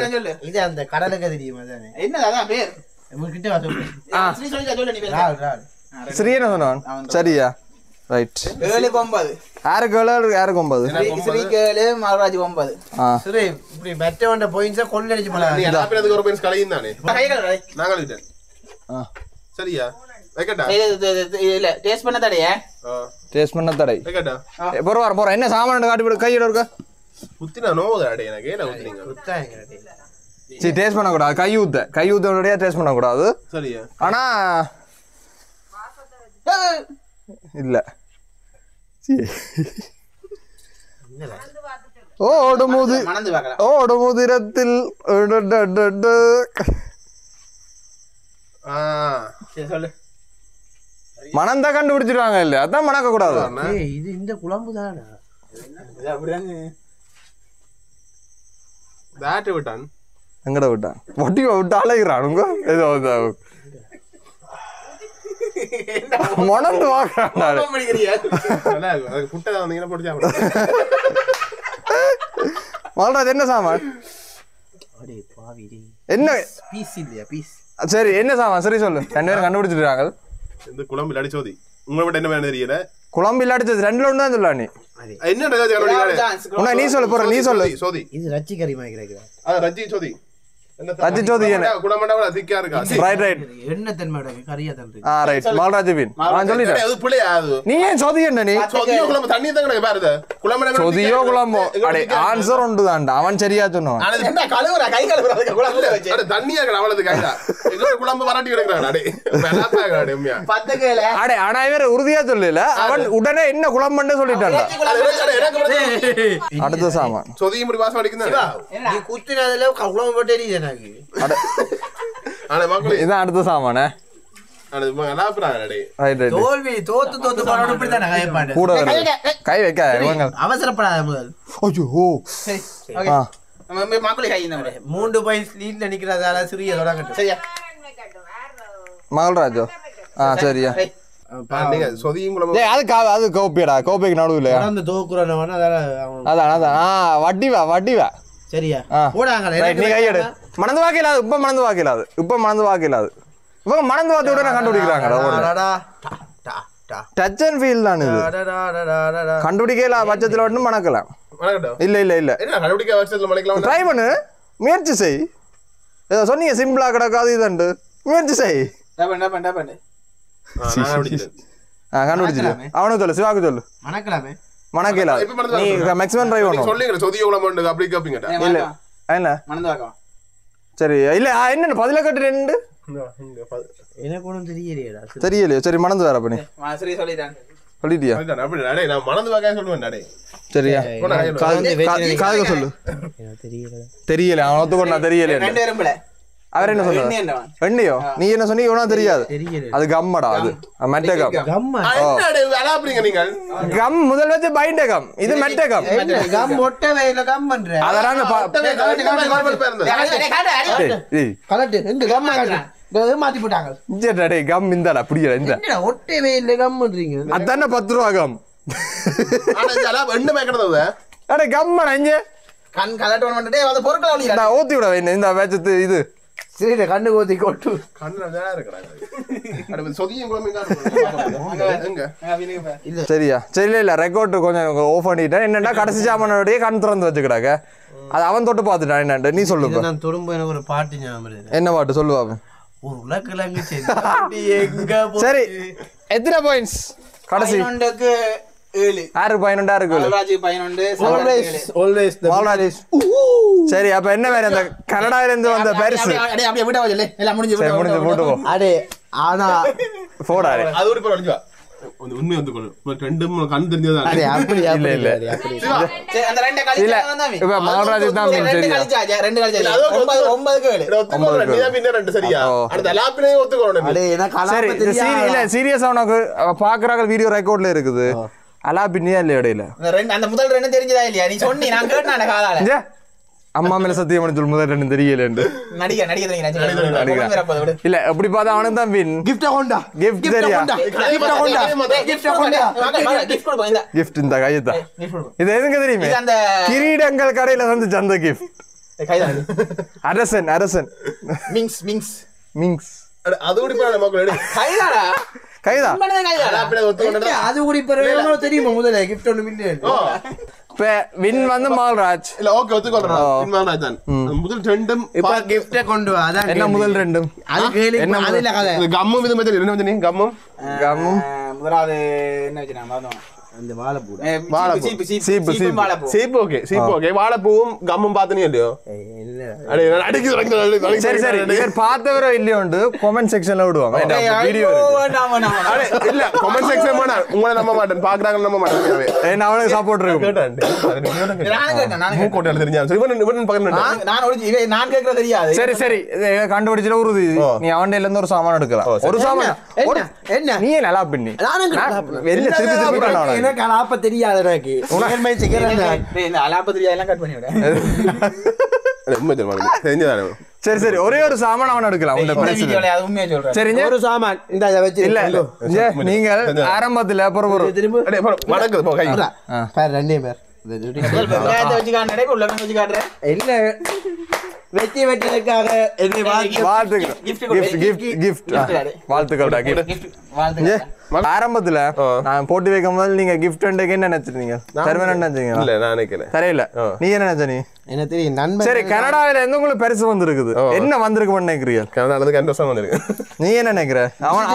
B: இது அந்த கடலுக்கு தெரியுமா தானே
H: என்னது அதான் பேர்
B: உங்ககிட்ட வா சொல்லு
H: ஸ்ரீ சொல்லிக்க சொல்லு நீ பேர்
B: ரால்
A: ஸ்ரீ என்ன சொன்னான் சரியா ரைட்
H: 7-9
A: யாருக்கு 9
H: ஸ்ரீக்கு 7 மகாராஜ் 9
B: சரி இப்படி மெட்டவண்ட போயின்ஸா கொள்ளடிச்சு போலாம்
C: நீ அதாப்ல ஒரு பென்ஸ் கலையும் தானே
H: கைகள்
C: நான் கழிட்டேன் சரியா வைக்கட்டா
H: இல்ல டேஸ்ட் பண்ண தடையே
A: டேஸ்ட் பண்ண தடை
C: வைக்கட்டா
A: போற என்ன சாமான் காட்டி விடு கையில இருக்க
C: குத்தினா நோவுது அடே எனக்கு ஏல ஊத்துறீங்க
B: குத்தாங்க
A: சரி டேஸ்ட் பண்ண கூடாது கை ஊத்தோடயே டேஸ்ட் பண்ண கூடாது
C: சரியா
A: ஆனா இல்ல
H: மணந்து பார்க்கலாம்
A: ஓடுமுதிரத்தில்
H: சரி சொல்லு
A: மணந்தா கண்டுபிடிச்சிருவாங்க இல்ல அதான் மணக்க கூடாது
B: இது இந்த குழம்பு தானா
H: இது அப்படிதாங்க
C: தாட்டு விட்டான்
A: எங்கட விட்டான் வட்டி விட்டு அலைகிறானுங்க ஏதோ மணந்து வாக்குறான்
C: புட்டை வந்தீங்கன்னா போட்டு
A: மல்ராஜ் என்ன சாமான்
B: அடே பாவி
A: என்ன
B: பீஸ் இல்லையா பீஸ்
A: சரி என்ன சாமான் சரி சொல்லு 2 பேரும் கண்டுபிடிச்சிருக்காங்க
C: இந்த குழம்பு அடிச்சோதி உங்களை விட என்ன வேணும் தெரியல
A: குழம்பு இல்லாடிச்சது 2ல ஒண்ணு தான் சொல்லா நீ
C: என்ன
A: நீ சொல்லு போற நீ சொல்லு
C: சோதி
B: இது ரச்சி கறி மாதிரி கிடைக்குதா
C: அது ரஜி சோதி
A: ரஜி சோதி
C: குணமண்டவள திக்கா இருக்கா
A: ரைட் ரைட்
B: என்ன தன்மையோட கறியா தந்து
A: ரைட் மல்ராஜ் பின் நான் சொல்லிட்டேன்
C: அது புளையா அது
A: நீ ஏன் சோதி என்ன நீ
C: சோதியோ குழம்பு தண்ணி தான் பாருது குழம்பு
A: சோதியோ குழம்போ அடே ஆன்சர் உண்டு தான்டா அவன் சரியா சொன்னான்
H: என்ன கழுவுற கை கழுவுற அதுக்கு குழம்புல வச்சு
C: அட தண்ணியா கடை அவளது கைடா எங்க குழம்பு வரட்டி கிடக்குறான் அடே வெளாத்தாங்க அடே உம்மையா
H: பத்தகையில
A: அடே ஆனா இவர் உறுதியா சொல்லல அவன் உடனே என்ன குழம்புன்னு சொல்லிட்டான்டா அடுத்த சாமான்
C: சோதியும் இப்படி வாசம் அடிக்குதா
B: நீ குத்துனதுல குழம்பு போட்டு எரியுது எனக்கு
A: அட
C: அட மக்களே
A: இதான் அடுத்த சாமானே
C: அட அலாப்றாங்க அடே
A: ரைட் ரைட்
B: தோல்வி தோத்து போறோம் இப்படி தான கையப்பாடு
A: கூட கை வைக்க இவங்க
B: அவசரப்படாத முதல்
A: ஐயோ
H: சரி
A: ஆ
H: ஓகே மாக்குளி கை இந்த முறை
B: 3 பாயிண்ட் லீட்ல நிக்கிறதால சிறிய தொடங்கட்டும்
H: சரியா
A: மகள்ராஜோ சரியா
C: நீங்க சோதியும் குழம்பு
A: டேய் அது கோப்பியடா கோப்பிக்கு நடுவுல
B: தொடர்ந்து தோக்குறவன அதால
A: அதான் வட்டி வா
B: சரியா
A: ஆ.
B: போடாங்க
A: ரைட் நீ கையெடு மணந்து வாக்கிலாது இப்ப மணந்து வாக்கிலாது இவங்க மணந்து வாத்தி உடனே கண்டுபிடிக்கிறாங்க டச் அண்ட் ஃபீல் தான் இது கண்டுபிடிக்கல பட்சத்துல ஒன்றும் மணக்கலாம்
C: வணக்கம்
A: இல்ல
C: என்ன கண்டுபிடிக்க வருஷத்துல மலைக்கலாம்
A: ட்ரை பண்ணு முயற்சி செய் ஏதோ சொன்னீங்க சிம்பிளா கிடக்காது இதுண்டு முயற்சி செய்
H: டபன்
C: நான் கண்டுபிடிச்சேன்
A: கண்டுபிடிச்சிரு அவனுக்கு சொல்லு சிவாக்கு சொல்லு
B: மணக்கலாமே
A: மணக்கல நீ மேக்ஸிமம் ட்ரை பண்ணும்
C: சொல்லுங்க சோதிய குழம்பு அப்படி கேப்பீங்கடா
A: இல்ல என்ன
H: மணந்து பார்க்கலாம்
A: சரி இல்ல என்ன பதில கட்டு 2
B: எனக்கு ஒன்றும் தெரியலையேடா
A: தெரியலையோ சரி மணந்து வேற பண்ணி
H: சரி சொல்லிட்டேன்
A: சொல்லிட்டியா
C: அப்படி அடே நான் மணந்து வாக்க சொல்லுவேன் அடே
A: சரியா காதுக சொல்லு தெரியல அவன் ஒத்துக்கொண்டா தெரியல
H: 2 பேரும்
A: அவர் என்ன சொல்றாரு எண்ணியோ நீ என்ன சொன்னீங்க இவனா தெரியாது அது கம்மடா அது மெட்ட கம்
C: என்னடே அலாப்றீங்க நீங்க
A: கம் முதல் வச்சு பைண்ட கம் இது மெட்ட கம்
B: கம் ஒட்ட வேல கம் பண்ற
A: அதரான
B: கலட்டு எங்க கம் மாத்தி போட்டாங்க
A: டேய் கம் இந்தடா புரியல இந்த
B: என்னடா ஒட்ட வேல கம் பண்றீங்க
A: அதானே 10 ரூபாய் கம்
C: ஆனா இந்த அலாப் என்ன மேக்கறது
A: அட கம்மடா இங்க
H: கண் கலட்டு வந்துட்டே அந்த பொருட்கள்
A: நான் ஊத்தி விட வேணும் இந்த வேச்சத்து இது
B: சரி கண்ணு கோத்தி கொட்டு
C: கண்ணு நல்லா இருக்கிறாங்க சொதியும் குழம்பு எங்க
A: சரியா சரி இல்ல ரெக்கார்ட் கொஞ்சம் ஆஃப் பண்ணிட்டேன் என்னன்னா கடைசி சாமானோடய கண் திறந்து வச்சுக்கிடாங்க அது அவன் தொட்டு பார்த்துட்டான் என்னண்டு நீ சொல்லுங்க
B: நான் திரும்ப எனக்கு ஒரு பாட்டு ஞாபகம்
A: என்ன பாட்டு சொல்லுவாங்க
B: ஒரு உலக்கிழங்கு எங்க
A: சரி எத்தனை பாயிண்ட்ஸ் கடைசி
H: 7
A: 6 11 இருக்கு
H: பாலராஜ்
B: 11
A: சரி அப்ப என்ன வேற அந்த கனடால இருந்து வந்த பரிசு
H: அப்படியே விட வச்சல எல்லாம் முடிஞ்சு
A: சரி முடிஞ்சு போட்டு போ
B: அடே ஆனா
A: போடா
C: அது ஒரு பேர் அடிஞ்சா உண்மை வந்து கொள்ளு ரெண்டும் கண் தெரிஞ்சதா
B: அடே அப்படி
A: இல்ல
B: அப்படி
H: சரி அந்த ரெண்டு கழிச்சு
A: இல்ல
H: வந்தாமே
A: இப்ப மால்ராஜ் தான்
H: ரெண்டு கழிச்சாஜா ரெண்டு கழிச்சாஜா 9 க்கு 7
C: ஒத்துக்கொள்ள நீ பின்ன ரெண்டு சரியா அடுத்த லாப்பினே ஒத்துக்கொள்ளணும்
B: அடே எனக்கு
A: சரி இல்ல சீரியஸா உனக்கு பாக்குறாங்க வீடியோ ரெக்கார்ட்ல இருக்குது அலா பின்னியா இல்ல இடையில
H: அந்த முதல் ரெண்டு தெரிஞ்சதா இல்லையா நீ சொன்னி நான் கேட்டேன் காதால
A: அம்மா மேல சத்தியம் பண்ணி சொல்லு முதல் ரெண்டு தெரியலன்னு
H: நடிக்க தெரியும்
A: இல்ல எப்படி பார்த்தா அவனுக்கு தான் பின்
B: கிஃப்ட் கொண்டா
A: கிஃப்ட் தெரியா கிஃப்ட் இந்த கையத்தா இது எதுங்க தெரியுமே கிரீடங்கள் கடையில வந்து அந்த கிஃப்ட் அரசன் மிங்ஸ்
C: அது கூட மக்கள்
A: கைதா
B: அது கூட இப்ப தெரியுமா முதல்ல கிஃப்ட் ஒன்று மில்லியன்
A: இப்ப வின் வந்து மால்ராஜ்
C: இல்ல ஓகே ஒத்துக்கொள்றேன் மால்ராஜ் தான் முதல் ரெண்டும்
B: இப்ப கிஃப்ட் கொண்டு வா அதான்
A: என்ன முதல் ரெண்டும்
B: அது கேளு
A: என்ன
B: அதுல கதை
C: கம்மும் இது மாதிரி என்ன வந்து கம்மும்
H: முதலாவது என்ன வச்சிருக்காங்க
B: அந்த வாழைப்பூ
C: சீப்பு ஓகே வாழைப்பூவும் கம்மும் பார்த்தனே இல்லையோ
A: சரி சரி இவர் பார்த்தவரோ இல்லையோண்டு கமெண்ட் செக்ஷன்ல விடுவாங்க வீடியோ
C: இல்ல கமெண்ட் செக்ஷன் போனா உங்களை நம்ப மாட்டேன் பாக்குறாங்க நம்ப மாட்டேன்
A: அவனுக்கு சப்போர்ட் இருக்கும் சரி சரி கண்டுபிடிச்சல உறுதி நீ அவன் இருந்து ஒரு சாமான் எடுக்கலாம் ஒரு சாமான்
B: என்ன
A: நீ நல்லா பண்ணி
B: எனக்கு அலாப்ப தெரியாது எனக்கு உண்மை சிக்கறேன்
H: அலாப்ப தெரியாதெல்லாம் கட் பண்ணி விட
A: சரி சரி ஒரே ஒரு சாமான் அவன் எடுக்கலாம் சரி
B: ஒரு சாமான் இந்த வச்சு
A: இல்ல நீங்கள் ஆரம்பத்துல
B: ரெண்டே பேர் இல்ல வெற்றி வெற்றிக்காக
A: ஆரம்பத்துல நான் போட்டி வைக்கும் போது நீங்க கிஃப்ட் என்ன நினைச்சிருந்தீங்க தெரியல நீ என்ன நினைச்ச நீ
B: என்ன தெரியும் நண்பன்
A: சரி கனடாவில இருந்து உங்களுக்கு பரிசு வந்திருக்குது என்ன வந்திருக்கு நினைக்கிறீங்க
C: கனடால கண்டோசம் வந்திருக்கு
A: நீ என்ன நினைக்கிற அவன்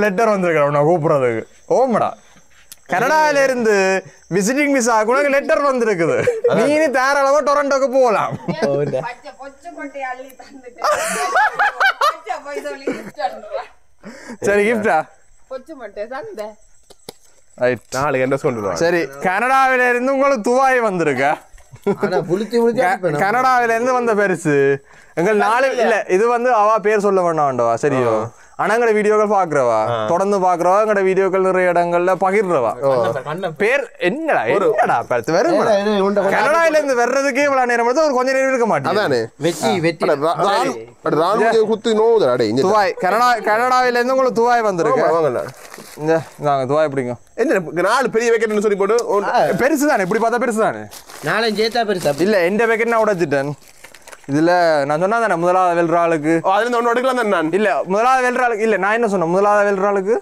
A: லெட்டர் வந்திருக்கிறேன் நான் கூப்பிடுறதுக்கு ஓமடா கனடாவில இருந்து விசிட்டிங் விசா உனக்கு லெட்டர் வந்திருக்குது நீ தாராளமா டொரண்டோக்கு போகலாம் சரி கிஃப்டா சரி கனடாவில இருந்து உங்களுக்கு துபாய் வந்திருக்க கனடாவில இருந்து வந்த பெருசு எங்கள் நாலு இல்ல இது வந்து அவ பேர் சொல்ல வேண்டாம்டா சரியோ ஆனா எங்கட வீடியோக்கள் பாக்குறவா தொடர்ந்து பாக்குறவா எங்கட வீடியோக்கள் நிறைய இடங்கள்ல பகிர்றவா பேர் என்னடா என்னடா பார்த்து வரும் கனடால இருந்து வர்றதுக்கே இவ்வளவு நேரம் எடுத்து ஒரு கொஞ்ச நேரம் இருக்க மாட்டேன் துபாய் கனடாவில இருந்து உங்களுக்கு துபாய் வந்திருக்கு துபாய் எப்படிங்க
C: என்ன நாலு பெரிய பேக்கெட்னு சொல்லி போட்டு
A: பெருசு தானே இப்படி பார்த்தா பெருசு தானே
B: நாலஞ்சு ஏத்தா பெருசா
A: இல்ல எந்த பேக்கெட் நான் உடைச்சிட்டேன் இதுல நான் சொன்னா தானே முதலாவது வெல்ற ஆளுக்கு
C: அதுல ஒண்ணு எடுக்கலாம் தானே நான்
A: இல்ல முதலாவது வெல்ற ஆளுக்கு இல்ல நான் என்ன சொன்னேன் முதலாவது வெல்ற ஆளுக்கு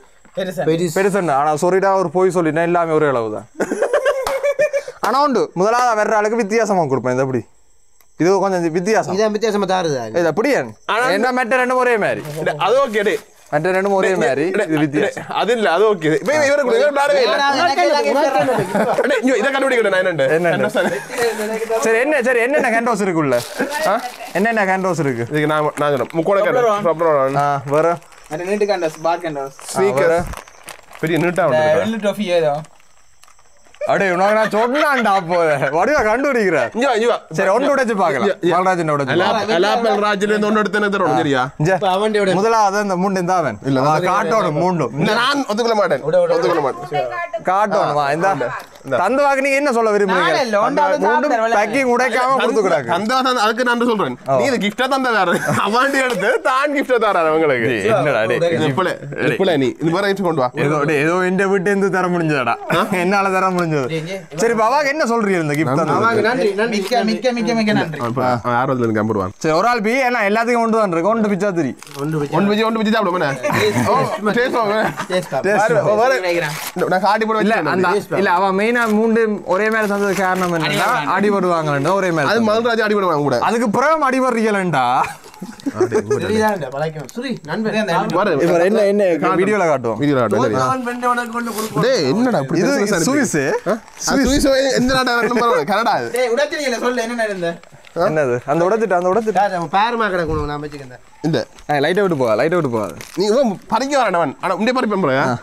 A: பெருசுன்னு ஆனா சொல்லிட்டா ஒரு போய் சொல்லிட்டேன் எல்லாமே ஒரே அளவு தான் ஆனா உண்டு முதலாவது வெல்ற ஆளுக்கு வித்தியாசமா கொடுப்பேன் இது எப்படி இது கொஞ்சம் வித்தியாசம்
B: இதான் வித்தியாசமா தாருதா
A: இது அப்படியே என்ன மெட்ட ரெண்டும் ஒரே மாதிரி
C: அது ஓகே
A: மற்ற ரெண்டும் ஒரே மாதிரி இது வித்தியாசம்
C: அது இல்ல அது ஓகே இதை கண்டுபிடிக்கல
A: என்ன சரி என்ன சரி என்னென்ன கேண்டோஸ் இருக்குள்ள என்னென்ன கேண்டோஸ் இருக்கு
C: இதுக்கு நான் முக்கோண
A: வேற
H: நீட்டு கேண்டோஸ் பார் கேண்டோஸ்
A: ஸ்பீக்கர்
C: பெரிய நீட்டா
H: வெள்ளி ட்ராஃபி ஏதோ
A: அடே உனக்கு நான் சொன்னான்டா போத வடிவா கண்டுபிடிக்கிறேன் சரி ஒன்று உடைச்சு பார்க்கலாம் பால்ராஜன் உடைச்சு
C: ராஜ்ல இருந்து ஒன்று எடுத்து தரோம் சரியா
A: முதலாவது அந்த மூண்டு இந்த அவன் இல்ல காட்டோட மூண்டும்
C: நான் ஒத்துக்கொள்ள மாட்டேன்
A: காட்டோணும் வா இந்த தந்த வாக்கு நீங்க என்ன சொல்ல விரும்புறீங்க பேக்கிங் உடைக்காம கொடுத்துக்கிறாங்க
C: அதுக்கு நான் சொல்றேன் நீ இது கிஃப்டா தந்த வேற அவாண்டி எடுத்து தான் கிஃப்டா தராரு அவங்களுக்கு என்னடா நீ இது வேற கொண்டு வா
A: ஏதோ இந்த வீட்டு இருந்து தர முடிஞ்சதாடா என்னால தர முடிஞ்சது சரி பாபாக்கு என்ன சொல்றீங்க இந்த கிஃப்ட்
H: மிக்க நன்றி
C: ஆர்வத்துல இருக்கு அம்பருவான்
A: சரி ஒரு ஆள் பி ஏன்னா எல்லாத்தையும் கொண்டு தான் இருக்கு ஒன்று பிச்சா திரி
C: ஒன்று பிச்சு சாப்பிடுவோம் நான் காட்டி போட
A: இல்ல அவன் மெயினா மூண்டு ஒரே மேல தந்தது காரணம் என்னன்னா அடிபடுவாங்க ஒரே மேல
C: அது மல்ராஜ் அடிபடுவாங்க கூட
A: அதுக்கு பிறகு அடிபடுறீங்களா வீடியோல காட்டுவோம்
C: என்னடா கனடா
A: என்னது அந்த உடைச்சிட்டு
B: பேருமா கிடக்கணும் நான் வச்சுக்கிறேன்
C: இந்த
A: லைட்டை விட்டு போகாது
C: நீ பறிக்க வரேன் ஆனா உண்டே பறிப்பேன் போறேன்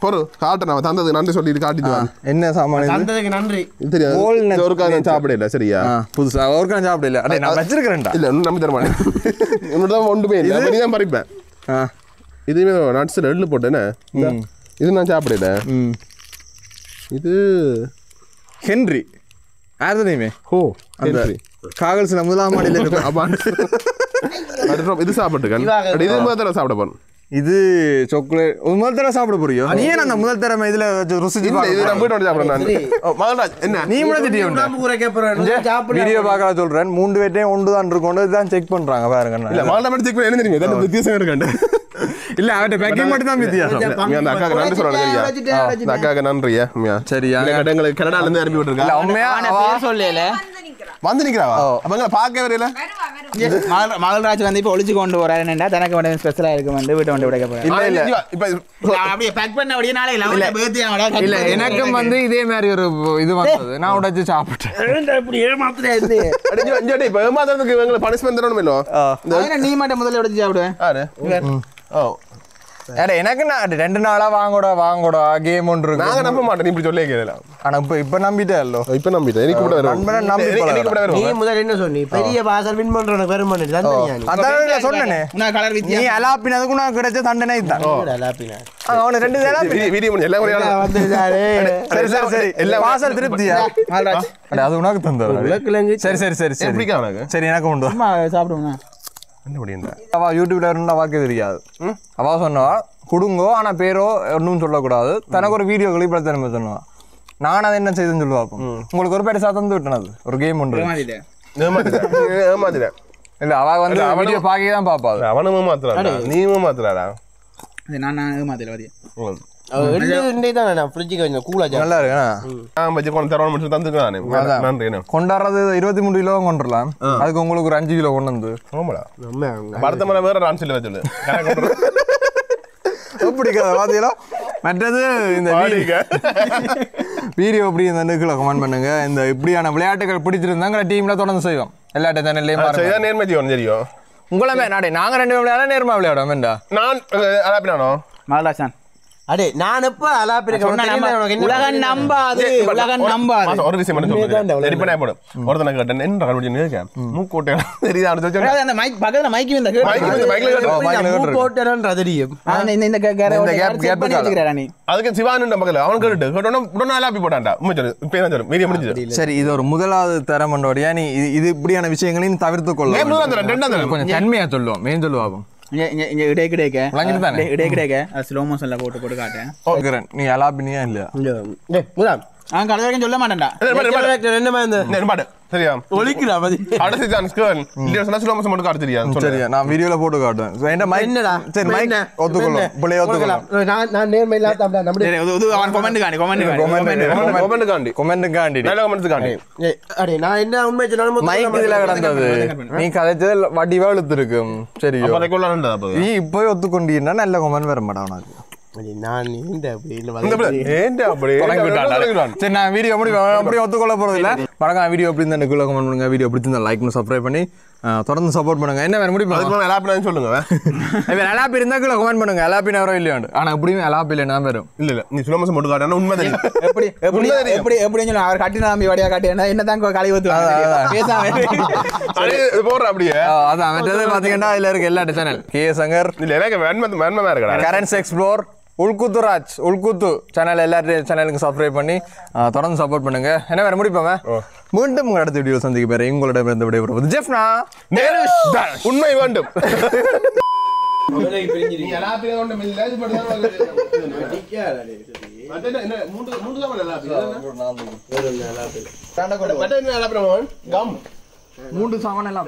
C: பொறு காட்டுறேன் அவன் தந்தது நன்றி சொல்லிட்டு காட்டிட்டு
A: என்ன சாமான்
B: தந்ததுக்கு நன்றி
C: தெரியாது ஒரு காலம் சாப்பிடல சரியா
A: புதுசா ஒரு காலம் சாப்பிடல அடே நான் வச்சிருக்கேன்டா
C: இல்ல இன்னும் நம்பி தர மாட்டேன் என்னோட தான் ஒன்று போய் இல்லை நீ தான் பறிப்பேன் இதுவே நட்ஸில் எள்ளு போட்டேன்னு இது நான் சாப்பிடல இது
A: ஹென்றி யார் தெரியுமே அந்த காகல்ஸ்ல முதலாம் மாடியில் இருக்கும்
C: இது சாப்பிட்டுருக்கேன் இது முதல் தடவை சாப்பிட போறேன்
A: இது சாக்லேட் முதல் தடவை சாப்பிட போறியோ நீ ஏன் அந்த முதல் தடவை இதுல ருசிச்சு
C: என்ன
A: நீ வீடியோ பார்க்க சொல்றேன் 3 பேர்ட்டையும் ஒன்று தான் இருக்கும் இதுதான் செக் பண்றாங்க பாருங்க
C: இல்ல மால்டா செக் பண்ண என்ன தெரியுமா வித்தியாசம் இருக்காண்டு
A: இல்ல அவட்ட பேக்கிங் மட்டும் தான் வித்தியாசம்
C: அந்த அக்காக்கு நன்றி சொல்றேன் சரியா அந்த அக்காக்கு நன்றியா
A: சரியா
C: எங்களுக்கு கனடால இருந்து அனுப்பி விட்டுருக்கா
H: உண்மையா சொல்லல
C: வந்து நிக்கிறாவா அப்ப பார்க்க வரையில
H: மகள்ராஜ் வந்து இப்ப ஒளிச்சு கொண்டு போறாருன்னா தனக்கு வந்து ஸ்பெஷலா இருக்கு வந்து வீட்டை வந்து உடைக்க போறேன்
C: இல்ல இல்ல இப்ப
H: அப்படியே பேக் பண்ண அப்படியே நாளை
A: இல்ல எனக்கும் வந்து இதே மாதிரி ஒரு இது வந்தது நான் உடைச்சு சாப்பிட்டேன்
B: இப்படி ஏமாத்துறே இது
C: இப்ப ஏமாத்துறதுக்கு இவங்களுக்கு பனிஷ்மென்ட் தரணும் இல்ல
H: நீ மட்டும் முதல்ல உடைச்சு சாப்பிடுவேன்
C: ஓ
A: எனக்கு நான் 2 நாளா வாங்கோடா கேம் ஒன்று இருக்கு
C: நாங்க நம்ப மாட்டேன் நீ இப்படி சொல்லி கேட்கல
A: ஆனா இப்ப நம்பிட்டேன் இல்ல
C: இப்ப நம்பிட்டேன் எனக்கு கூட
B: நீ முதல்ல என்ன சொன்னி பெரிய பாசல் வின் பண்றவன பெரும் பண்ணிட்டு
A: அதான் சொன்னேனே
H: நான் கலர்
A: நீ அலாப்பினதுக்கு நான் கிடைச்ச தண்டனை தான்
B: அலாப்பினா
A: அவன 2 அலாப்பி
C: வீடியோ பண்ணி எல்லாம் ஒரே
B: வந்துட்டாரே
A: சரி எல்லா பாசல் திருப்தியா
H: மகள்ராஜ்
A: அது உனக்கு தந்தாரு சரி
C: எப்படி உனக்கு
A: சரி எனக்கு கொண்டு
H: அம்மா சாப்பிடுவோம்
A: அவ யூடியூப்ல இருந்தா வாக்கு தெரியாது அவ சொன்னவா கொடுங்கோ ஆனா பேரோ ஒன்றும் சொல்லக்கூடாது தனக்கு ஒரு வீடியோ கிளிப் தினமே சொன்னவா நான் அதை என்ன செய்துன்னு சொல்லி பார்ப்போம் உங்களுக்கு ஒரு பேர் தந்து விட்டனது ஒரு கேம் ஒன்று
C: ஏமாத்திட்டேன்
A: இல்ல அவ வந்து வீடியோ பார்க்க தான் பாப்பா
C: அவனும் ஏமாத்துறாடா நீ ஏமாத்துறாடா
H: நான் ஏமாத்தல வாதியா
A: நல்லா இருக்கு கொண்டாடுறது 23 கிலோ கொண்டுடலாம் அதுக்கு உங்களுக்கு ஒரு 5 கிலோ கொண்டு வந்து
C: படத்த மேல வேற ரான்சில வச்சு
A: எப்படி பாத்தீங்களா மற்றது இந்த வீடியோ எப்படி இந்த நிகழ்ச்சியில கமெண்ட் பண்ணுங்க இந்த இப்படியான விளையாட்டுகள் பிடிச்சிருந்தாங்க டீம்ல தொடர்ந்து செய்வோம் எல்லா சேனல்லையும்
C: நேர்மை தெரியும்
A: உங்களமே நாடே நாங்க 2 பேரும் விளையாட நேர்மா விளையாடுவோம் வேண்டா
C: நான் அதாப்பினானோ
H: மகள்ராஜ்
B: அடே நான் எப்ப அலாப்பிருக்கேன்
H: உலகம் நம்பாது
C: ஒரு விஷயம் ஒருத்தனை கேட்டேன் என்ன கண்டுபிடிச்சு இருக்கேன் மூக்கோட்டை தெரியுது
H: அந்த மைக் பக்கத்துல மைக் இந்த
B: போட்டேன்ற தெரியும்
C: அதுக்கு சிவானு பக்கத்துல அவன் கேட்டு கேட்டோன்னா உடனே அலாப்பி போட்டான்டா வீடியோ முடிஞ்சது
A: சரி இது ஒரு முதலாவது தரம் பண்ணோடையா நீ இது இப்படியான விஷயங்களையும் தவிர்த்து கொள்ள கொஞ்சம் தன்மையா சொல்லுவோம் மேன் சொல்லுவாகும்
H: ஸ்லோ மோஷன்ல போட்டு காட்டேன்
A: நீ அலாபினியா இல்லையா
H: கடைசி வரைக்கும் சொல்ல மாட்டேன்டா
C: சரியா
B: ஒலிக்கிறா
C: கடைசி சான்ஸ் கேர்ள் இல்ல சொன்னா ஸ்லோ மோஷன் மட்டும் காட்ட தெரியாது
A: சரியா நான் வீடியோல போட்டு காட்டுவேன் என்ன மைக்
B: என்னடா
A: சரி மைக் ஒத்துக்கொள்ளும் பிள்ளை ஒத்துக்கொள்ளும்
B: நான் நேர்மை இல்லாத
H: அவன்
A: கமெண்ட் காண்டி
B: அடே நான் என்ன உண்மை சொன்னாலும்
A: மைக் இதுல கிடந்தது நீ கதைச்சது வடிவா இழுத்துருக்கும் சரி நீ இப்போ ஒத்துக்கொண்டீங்கன்னா நல்ல கமெண்ட் வர மாட்டான் உனக்கு
B: நான்
A: சரி நான் வீடியோ அப்படியே ஒத்துக்கொள்ள போறது இல்ல மறக்காம வீடியோ எப்படி இருந்தா கமெண்ட் பண்ணுங்க வீடியோ பிடிச்சிருந்தா லைக் பண்ணி சப்ஸ்கிரைப் பண்ணி தொடர்ந்து சப்போர்ட் பண்ணுங்க என்ன வேற முடியும்
C: சொல்லுங்க
A: அலாப்பி இருந்தா கமெண்ட் பண்ணுங்க அலாப்பி நேரம் இல்லையாண்டு ஆனா எப்படியும் அலாப்பி இல்லைன்னா வரும்
C: இல்ல நீ ஸ்லோ மோஷன் மட்டும் காட்டணும் உண்மை தெரியும்
H: எப்படி சொல்லி அவர் கட்டி நம்பி வடியா காட்டி என்னதான் கலை
C: போடுற அப்படியே
A: அதான் மற்றது பாத்தீங்கன்னா இதுல இருக்க எல்லா சேனல் கே சங்கர்
C: இல்ல எனக்கு வேன்மமா இருக்கா
A: கரன்ஸ் எக்ஸ்ப்ளோர் உள்குத்துராஜ் உள்குத்து சேனல் எல்லாரும் சேனலுக்கு சப்ஸ்கிரைப் பண்ணி தொடர்ந்து சப்போர்ட் பண்ணுங்க. என்ன வேற முடிப்போமே மீண்டும் உங்கள் அடுத்த வீடியோ சந்திக்க பேர் உங்களோட விடைபெறுவது ஜெஃப்னா
C: உண்மை வேண்டும்.
A: மூன்று சாமான் எல்லாம்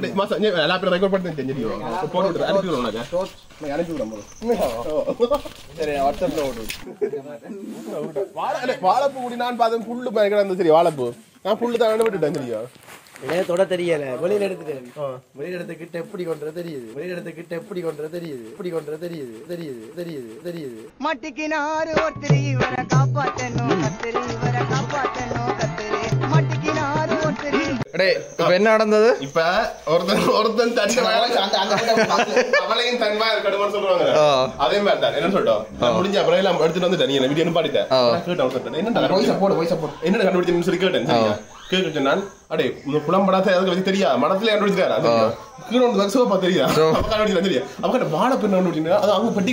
C: வாழைப்பூ கூடி நான் பார்த்தேன் புல்லு பயங்கரம் சரி வாழைப்பூ நான் புல்லு தான் விட்டுட்டேன் சரியா
B: எனக்கு தொட தெரியல வெளியில எடுத்துட்டேன் வெளியில எடுத்துக்கிட்ட எப்படி கொண்டு தெரியுது வெளியில எடுத்துக்கிட்ட எப்படி கொண்டு தெரியுது எப்படி கொண்டு தெரியுது தெரியுது தெரியுது தெரியுது
D: மட்டிக்கினாரு ஒருத்தர் இவரை காப்பாத்தணும் கத்திரி இவரை காப்பாத்தணும் கத்திரி மட்டிக்கினாரு ஒருத்தர்
A: இப்ப என்ன நடந்தது?
C: இப்ப ஒருத்தன் அவளையும் தன்மா கடுமைன்னு சொல்றாங்க. அதே மாதிரி தான் என்ன சொல்லிட்டோம் முடிஞ்ச அப்புறம் எல்லாம் எடுத்துட்டு வந்து நீ வீடியோ நிப்பாட்டிட்டேன் கேட்டேன் என்ன கண்டுபிடிச்சு சொல்லி கேட்டேன். கேட்டு நான் அடே புலம்படாத அதுக்கு வச்சு தெரியா மனத்துல கண்டுபிடிச்சாரு அது கீழே ஒன்று சிவப்பா தெரியா கண்டுபிடிச்சு தெரியா அவங்க வாழை பெண் கண்டுபிடிச்சு அது அவங்க பட்டி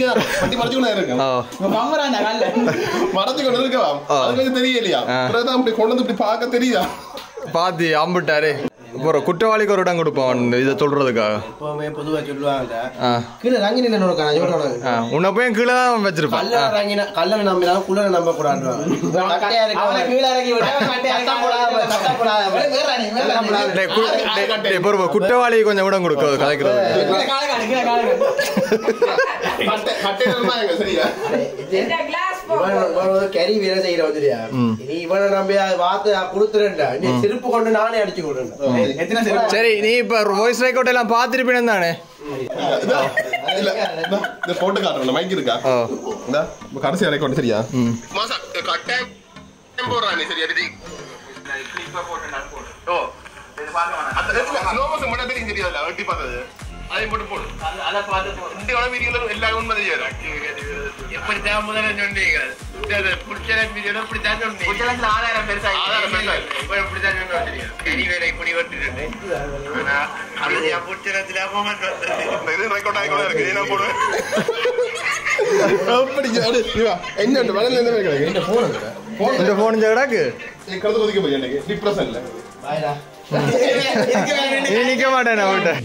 C: மறைச்சுக்கொண்டா இருக்கு மறைச்சு கொண்டு இருக்கவா அதுக்கு வச்சு தெரியலையா அப்படி கொண்டு வந்து இப்படி பார்க்க தெரியுதா
A: பாத்தி அம்பிட்டாரு. இப்போ குற்றவாளிக்கு ஒரு இடம் கொடுப்பான் இதை சொல்றதுக்காக.
B: எப்பவுமே பொதுவா சொல்லுவாங்க கீழே ரங்கி உன்னை போய் கீழே தான் வச்சிருப்பான். கல்ல நம்பினா குள்ள நம்ப கூடாது.
A: குற்றவாளி கொஞ்சம் இடம் கொடுக்க கதைக்கிறது.
B: கறி வேலை செய்யற வந்துடியா நீ இவனை நம்பி வார்த்தை கொடுத்துறேன்டா நீ செருப்பு கொண்டு நானே அடிச்சு கொடுறேன்.
A: சரி நீ இப்ப வாய்ஸ் ரெக்கார்ட் எல்லாம் பாத்துருப்பீங்க தானே?
C: இந்த போட்டு காட்டுறேன் மைக் இருக்கா இந்த கடைசி ரெக்கார்ட் சரியா மாசா கட்டாயம் போறானே சரியா கிளிப்பா போட்டு நான் போடு ஓ இது பாருங்க அந்த ஸ்லோமோஸ் மட்டும் தெரியும் தெரியல வெட்டி பார்த்தது அதை போட்டு போடு அத பார்த்து போடு இந்த வள வீடியோல எல்லா உண்மை தெரியாது எப்படி தான் முதல்ல சொன்னீங்க இந்த புடிச்சல வீடியோல இப்படி தான் சொன்னீங்க புடிச்சல ஆதாரம் பெருசா இப்படி தான் சொன்னீங்க கறி வேற இப்படி வெட்டிட்டு ஆனா அது புடிச்சல மொமெண்ட் வந்து இது ரெக்கார்ட் ஆகி கூட இருக்கு நான் போடுவேன் அப்படி ஜாடு இவா என்ன வளல என்ன கேக்குறீங்க இந்த
A: போன் ஜகடாக்கு
C: கருத்து கொதிக்க போய் எனக்கு டிப்ரஷன்ல
A: பாய்டா நீ நிக்க மாட்டேன் நான்